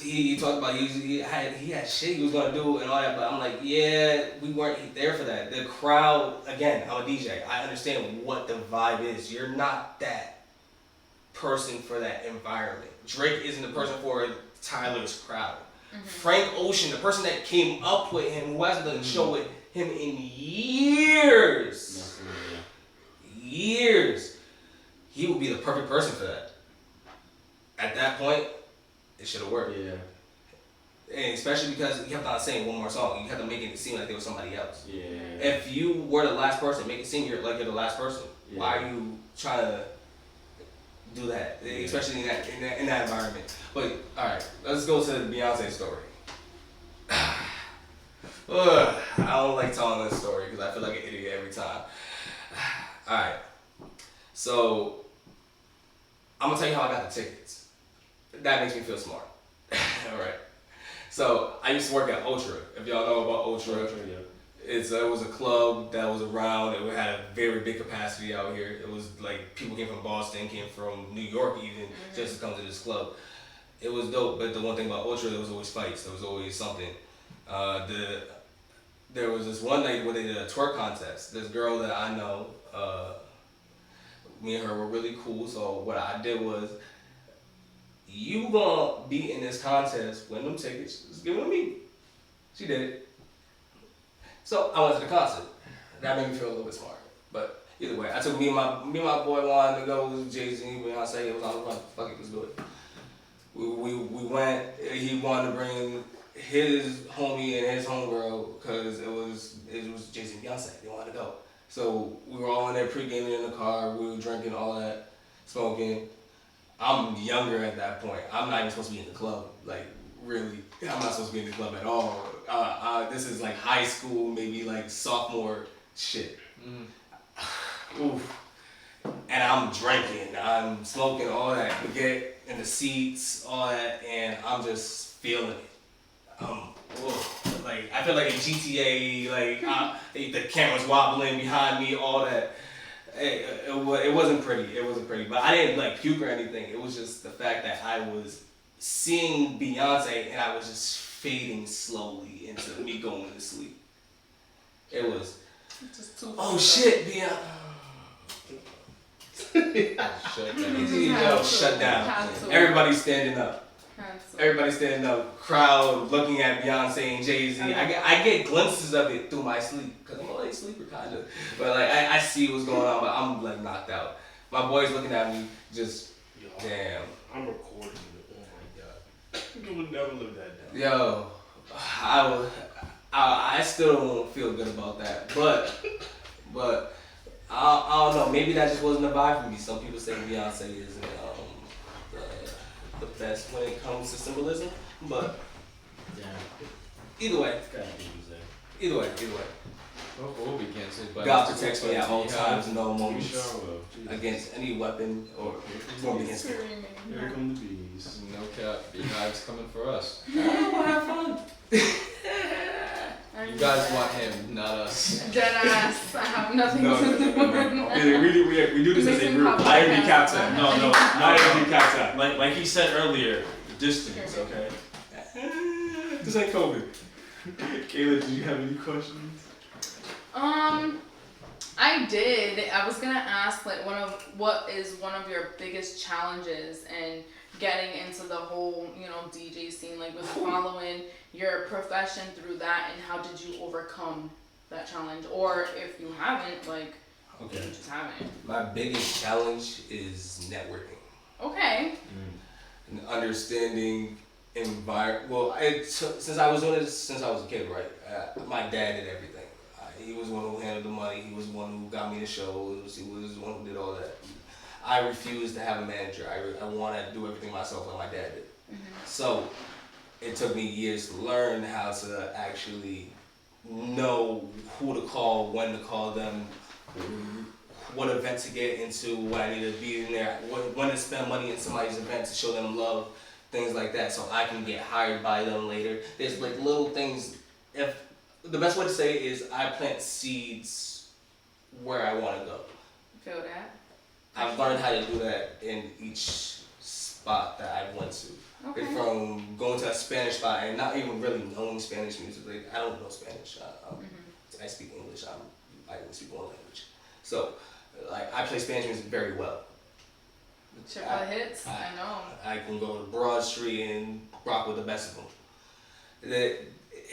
he talked about he had shit he was gonna do and all that, but I'm like, yeah, we weren't there for that. The crowd, again, I'm a DJ. I understand what the vibe is. You're not that person for that environment. Drake isn't the person for Tyler's crowd. Frank Ocean, the person that came up with him, who hasn't done a show with him in years. Years. He would be the perfect person for that. At that point, it should have worked. Yeah. And especially because he kept on saying 1 more song. You kept on making it seem like there was somebody else. Yeah. If you were the last person, make it seem like you're the last person. Yeah. Why are you trying to do that, especially in that environment. But all right, let's go to the Beyonce story. Ugh, I don't like telling this story because I feel like an idiot every time. All right, so I'm gonna tell you how I got the tickets. That makes me feel smart. All right. So I used to work at Ultra. If y'all know about Ultra, Yeah. it was a club that was around. It had a very big capacity out here. It was like people came from Boston, came from New York even, just to come to this club. It was dope. But the one thing about Ultra, there was always fights. There was always something. There was this one night where they did a twerk contest. This girl that I know, me and her were really cool. So what I did was, you gonna be in this contest, win them tickets, just give them to me. She did it. So I went to the concert. That made me feel a little bit smarter. But either way, I took me and my boy wanted to go. It was Jay-Z, Beyonce, it was on the run. Fuck it, let's do it. We went, he wanted to bring his homie and his homegirl because it was Jay-Z and Beyonce. They wanted to go. So we were all in there pre-gaming in the car. We were drinking all that, smoking. I'm younger at that point. I'm not even supposed to be in the club. Like, really, I'm not supposed to be in the club at all. This is like high school, maybe like sophomore shit. Oof. And I'm drinking, I'm smoking, all that. We get in the seats, all that, and I'm just feeling it. Like, I feel like in GTA, like the camera's wobbling behind me, all that. It wasn't pretty. It wasn't pretty. But I didn't like puke or anything. It was just the fact that I was seeing Beyonce and I was just fading slowly into me going to sleep. It was. Just too Oh shit, Beyonce. Shut down. Yo, shut down. Everybody's standing up. Everybody's standing up. Crowd looking at Beyonce and Jay-Z. I get glimpses of it through my sleep because I'm a late sleeper kind of. But like I see what's going on, but I'm like knocked out. My boy's looking at me, just damn. I'm recording it. Oh my god. You would never live that down. Yo, I still don't feel good about that, but I don't know. Maybe that just wasn't a vibe for me. Some people say Beyonce is the best when it comes to symbolism, but Yeah. either way, It's gotta be music. either way. We'll be canceled. But God protects me at all Yeah. times, no We moments, sure will. Jesus. against any weapon or formed against me. Here come the bees. No cap. Beehive's coming for us. Have fun. You guys want him, not us. Dead ass. I have nothing No, to do with that. We do this as a Making group. public I am the announcements. captain. No, I am the captain. Like he said earlier, distance, okay? This ain't COVID. Kayla, did you have any questions? I did. I was gonna ask like what is one of your biggest challenges in getting into the whole, DJ scene, like with following your profession through that, and how did you overcome that challenge? Or if you haven't, like, Okay. you just haven't. My biggest challenge is networking. Okay. And understanding well, since I was doing this since I was a kid, right? My dad did everything. He was the one who handled the money. He was the one who got me the show. He was the one who did all that. I refused to have a manager. I wanted to do everything myself like my dad did. So it took me years to learn how to actually know who to call, when to call them, what event to get into, what I need to be in there, when to spend money in somebody's event to show them love, things like that, so I can get hired by them later. There's like little things. The best way to say it is I plant seeds where I want to go. Feel that? I've learned how to do that in each spot that I went to. Okay. From going to a Spanish spot and not even really knowing Spanish music. Like, I don't know Spanish. I speak English. I can speak one language. So, like, I play Spanish music very well. Triple hits. I know. I can go to Broad Street and rock with the best of them.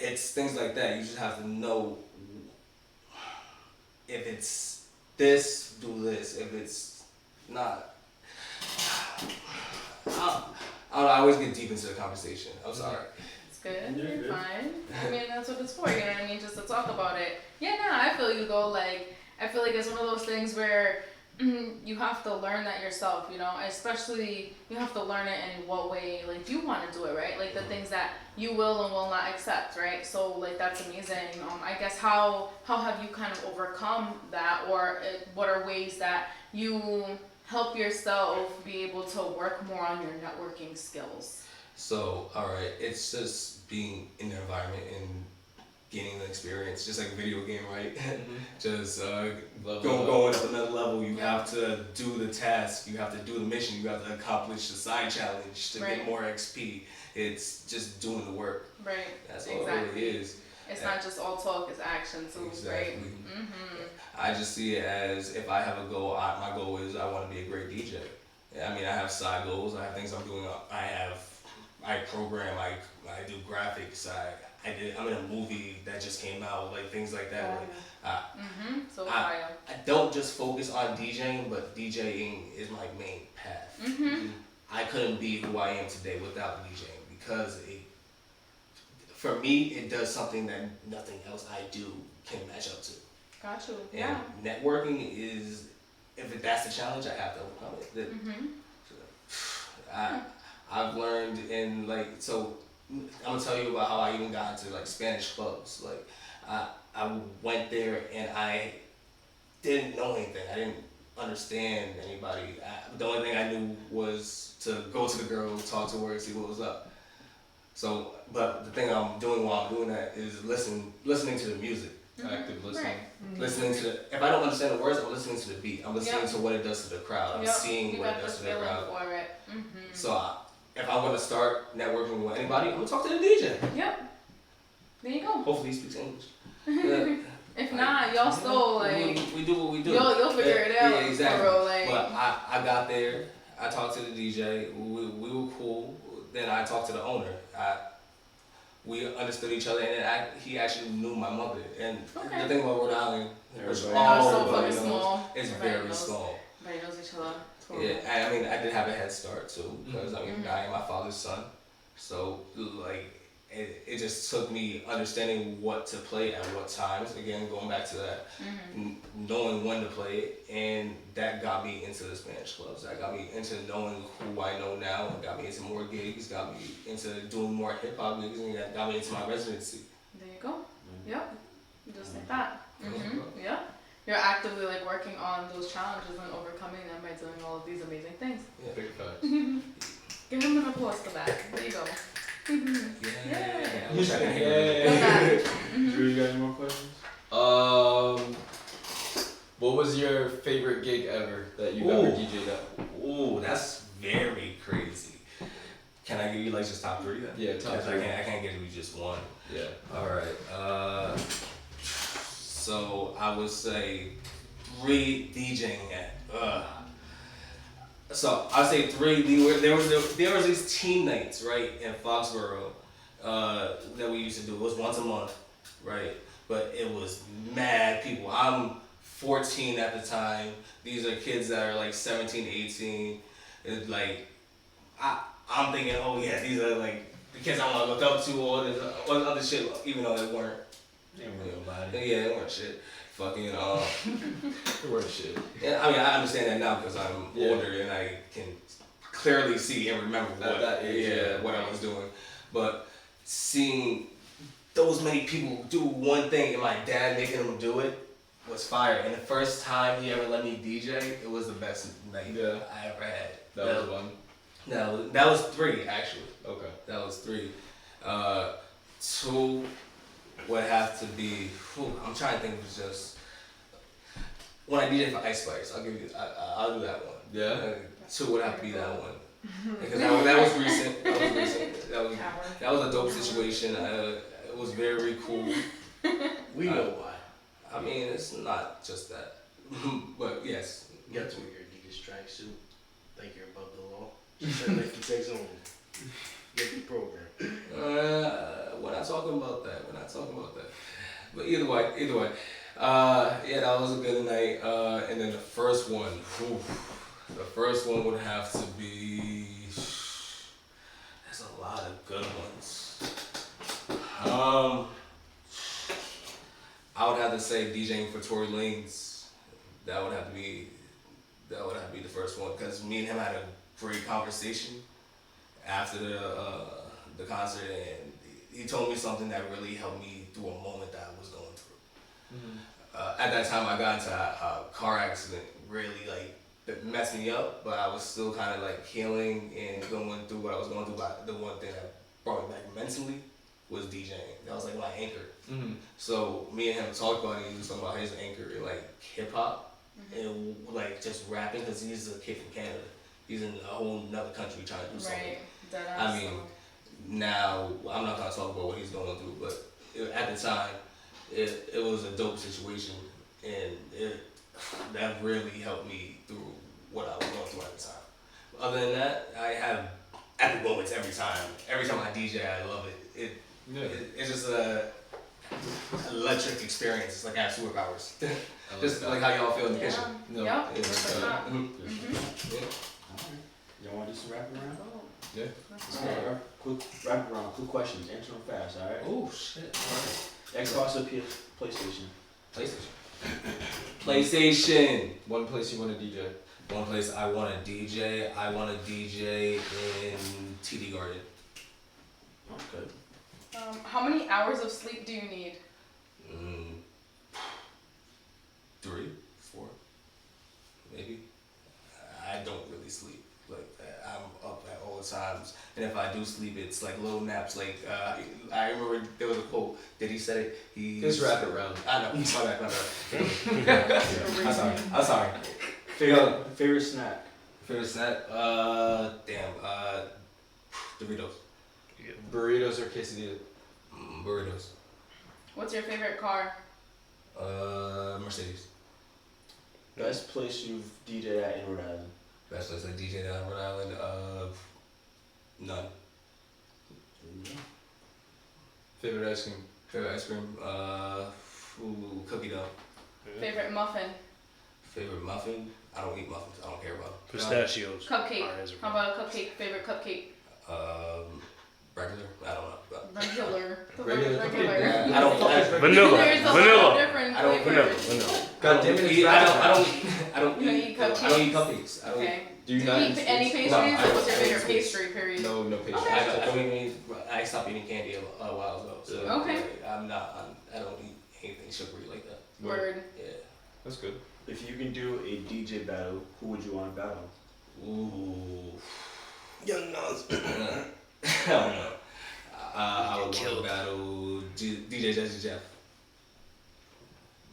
It's things like that. You just have to know if it's this, do this. If it's not, I always get deep into the conversation. I'm sorry. It's good. You're You're good. fine. I mean, that's what it's for. You know what I mean? Just to talk about it. Yeah, no, I feel you though. Like, I feel like it's one of those things where You have to learn that yourself, you know, especially you have to learn it in what way, like, you want to do it, right? Like, the things that you will and will not accept, right? So, like, that's amazing. I guess how have you kind of overcome that, or what are ways that you help yourself be able to work more on your networking skills? So, alright, it's just being in the environment and gaining the experience, just like a video game, right? Just going up another level. You have to do the task, you have to do the mission, you have to accomplish the side challenge to get more XP. It's just doing the work. Right. That's all it really is. It's not just all talk, it's action too, Exactly. right? I just see it as, if I have a goal, my goal is I want to be a great DJ. I mean, I have side goals, I have things I'm doing. I program, I do graphics, I'm in a movie that just came out, like things like that. So I don't just focus on DJing, but DJing is my main path. I couldn't be who I am today without DJing, because for me, it does something that nothing else I do can match up to. Got you. And networking is, if that's the challenge, I have to overcome it. I've learned in, like, so I'm gonna tell you about how I even got into like Spanish clubs. Like, I went there and I didn't know anything. I didn't understand anybody. The only thing I knew was to go to the girl, talk to her, see what was up. So, but the thing I'm doing while I'm doing that is listening to the music. Active listening. Listening to if I don't understand the words, I'm listening to the beat. I'm listening to what it does to the crowd. I'm seeing what it does to the crowd. So if I'm gonna start networking with anybody, I'm gonna talk to the DJ. Yep. There you go. Hopefully he speaks English. If not, y'all still like we do what we do. You'll figure it out. Yeah, exactly. For real, like. But I got there. I talked to the DJ. We were cool. Then I talked to the owner. We understood each other, and then he actually knew my mother. And the thing about Rhode Island, which so fucking knows, small. it's very small. Everybody knows each other. Yeah, I mean, I did have a head start too, because I am my father's son. So, like, it just took me understanding what to play at what times. Again, going back to that, knowing when to play it, and that got me into the Spanish clubs. That got me into knowing who I know now. It got me into more gigs. Got me into doing more hip hop gigs, and got me into my residency. There you go. Yep. Just like that. Yeah. You're actively like working on those challenges and overcoming them by doing all of these amazing things. Yeah, big facts. Give him an applause for that. There you go. Yeah. Drew, you got any more questions? What was your favorite gig ever that you ever DJ'd at? Ooh, that's very crazy. Can I give you like just top 3 then? Yeah, top 3. I can't give you just one. Yeah. Alright. So I would say 3 DJing at. So I'd say 3. There was these team nights, right, in Foxborough that we used to do. It was once a month, right? But it was mad people. I'm 14 at the time. These are kids that are like 17, 18. It's like I'm thinking, oh yeah, these are like the kids I want to look up to, or the other shit, even though they weren't. They ain't really about it. Yeah, they weren't shit. Fucking, They weren't shit. Yeah, I mean, I understand that now because I'm older and I can clearly see and remember what I was doing. But seeing those many people do one thing and my dad making them do it was fire. And the first time he ever let me DJ, it was the best night I ever had. That was one. No, that was 3 actually. Okay. That was 3. 2 would have to be. I'm trying to think of just when I DJ for Ice Spice. I'll do that one. Yeah. 2 would have to be that one because that was recent. That was a dope situation. It was very cool. We know why. I mean, it's not just that, but yes. You got to wear your Adidas tracksuit. Think you're above the law. Just like you take on. Get the program. We're not talking about that. But either way. Yeah, that was a good night. And then the first one would have to be. There's a lot of good ones. I would have to say DJing for Tory Lanez. That would have to be be the first one because me and him had a great conversation after the concert, and he told me something that really helped me through a moment that I was going through. At that time, I got into a car accident, really like that messed me up, but I was still kind of like healing and going through what I was going through. But the one thing that brought me back mentally was DJing. That was like my anchor. So me and him talked about it. He was talking about his anchor in like hip hop and like just rapping because he's a kid from Canada. He's in a whole nother country trying to do something. Right. I mean, now I'm not gonna talk about what he's going through, but at the time, it was a dope situation, and that really helped me through what I was going through at the time. Other than that, I have epic moments every time. Every time I DJ, I love it. It's just a electric experience. It's like I have superpowers. Just like how y'all feel in the kitchen. No. Yep. It's, Y'all want to do some rapid round? Yeah. Alright, quick rapid round, quick questions, answer them fast, alright? Oh shit! Xbox or PlayStation? PlayStation. One place you want to DJ. One place I want to DJ. I want to DJ in TD Garden. Okay. How many hours of sleep do you need? 3, 4, maybe. I don't really sleep like that. I'm up at all times, and if I do sleep, it's like little naps. Like I remember there was a quote. Did he say it? Just wrap it around. I know. My bad. I'm sorry. Favorite snack? Favorite snack? Doritos. Burritos or quesadillas? Burritos. What's your favorite car? Mercedes. Best place you've DJed at in Rhode Island? Best place I DJ'd at in Rhode Island? None. Favorite ice cream? Favorite ice cream? Cookie dough. Favorite muffin? Favorite muffin? I don't eat muffins. I don't care about them. Pistachios. Cupcake. are as How about a cupcake? Favorite cupcake? Regular? I don't know. Regular. Regular cupcake. Regular. I don't. Vanilla. There's a lot Vanilla. of different I don't- flavors. Vanilla. God damn it, it's I rapid don't You don't eat. eat I don't eat cupcakes? cupcakes. I don't. Okay. Do you Do not you eat any pastries? No, Or I what's your don't favorite eat pastry? Period. No pastries. I don't even. I stopped eating candy a while ago. So Okay. like, I don't eat anything sugary like that. Word. Yeah. That's good. If you can do a DJ battle, who would you want to battle? Ooh. Young Nas. Hell no. I would want to battle DJ Jazzy Jeff.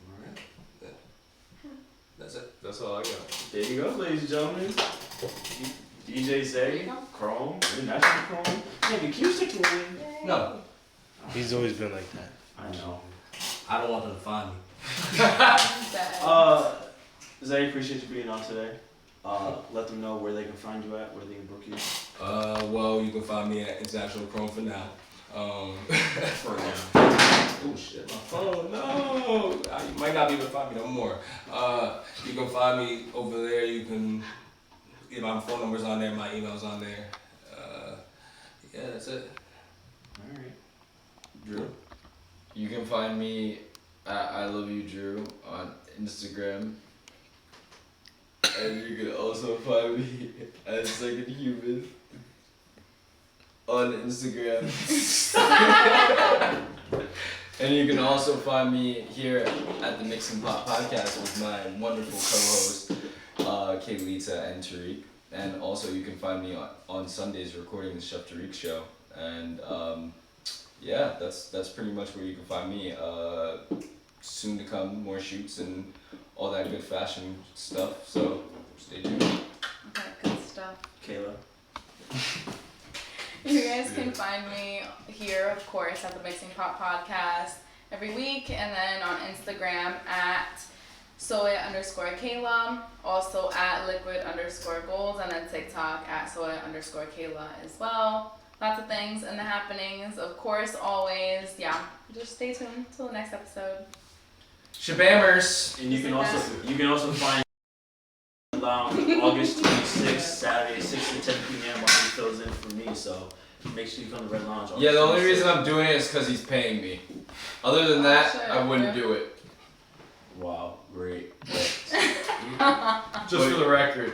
Alright. That's it. That's all I got. There you go, ladies and gentlemen. DJ There you Zay, go. Chrome, International Chrome, maybe Cusick Queen. No, He's always been like that. I know. I don't want them to find me. Sad. Zay, appreciate you being on today. Let them know where they can find you at, where they can book you. Well, you can find me at International Chrome for now. For now. Oh shit, my phone, no! You might not be able to find me no more. You can find me over there. You can, my phone number's on there, my email's on there. Yeah, that's it. Alright. Drew? You can find me at I Love You Drew on Instagram. And you can also find me at Second Human on Instagram. And you can also find me here at the Mixing Pot Podcast with my wonderful co-host, Kaylita and Tariq. And also you can find me on Sundays recording the Chef Tariq show. And yeah, that's pretty much where you can find me. Soon to come, more shoots and all that good fashion stuff. So stay tuned. Okay, good stuff. Kayla. You guys can find me here, of course, at the Mixing Pot Podcast every week, and then on Instagram at Soya_Kayla, also at Liquid_Gold, and then TikTok at Soya_Kayla as well. Lots of things and the happenings, of course, always. Yeah, just stay tuned till the next episode. Shabammers! And you can also find August 26th, Saturday, 6 to 10 p.m. while he fills in for me. So make sure you come to Red Lounge. Yeah, the only August reason 26th. I'm doing it is because he's paying me. Other than that, I wouldn't do it. Wow, great. Just for the record.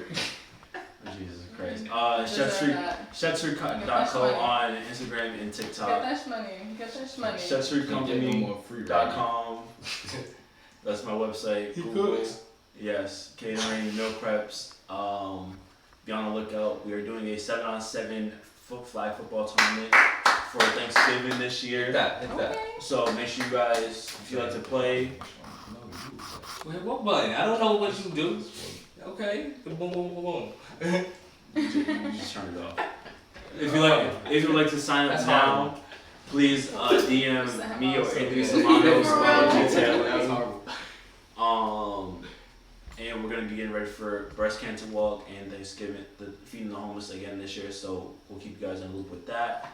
Jesus Christ. Deserve that. Shetstreet.co on Instagram and Get TikTok. that money. Get that money. ShetStreetCompany.com. That's my website. He Google. cooks. Yes, catering, meal preps. Be on the lookout. We are doing a 7-on-7 flag football tournament for Thanksgiving this Hit year. that. Okay. So make sure you guys, if you like to play, Wait, what button? I don't know what you do. Okay. Boom, boom, boom, boom. you just turn it off. If you like to sign up That's now, horrible. please DM me or Anthony Solano. That's horrible. And we're gonna be getting ready for Breast Cancer Walk and Thanksgiving, feeding the homeless again this year. So we'll keep you guys in the loop with that.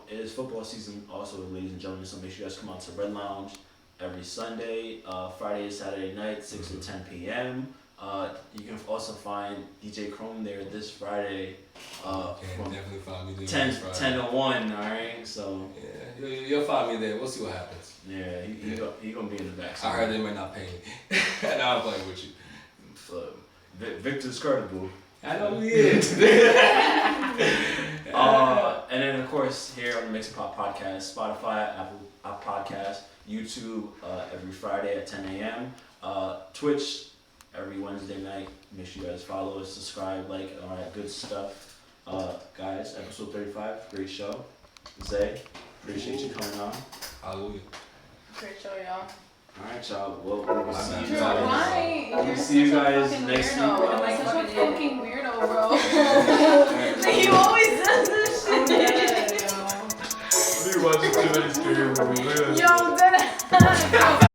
It is football season also, ladies and gentlemen. So make sure you guys come out to Red Lounge every Sunday, Friday and Saturday night, 6 to 10 p.m. You can also find DJ Chrome there this Friday from Definitely find me there. 10 this Friday. to 1. All right, so Yeah, you'll find me there. We'll see what happens. yeah, he gonna be in the back. I heard they might not pay me. Now I'm playing with you. Victor Skirtable. I know he is. And then of course here on the Mix and Pop Podcast, Spotify, Apple Podcast, YouTube every Friday at 10 a.m. Twitch every Wednesday night. Make sure you guys follow us, subscribe, like, all that good stuff. Guys, episode 35, great show. Zay, appreciate you coming on. Hallelujah. Great show, y'all. All right, y'all. We'll see you You're guys. right. We'll You're see you such a guys fucking next weirdo. week. You're like such a fucking weirdo, bro. You always does this shit. You're watching too many scary movies. Yo, that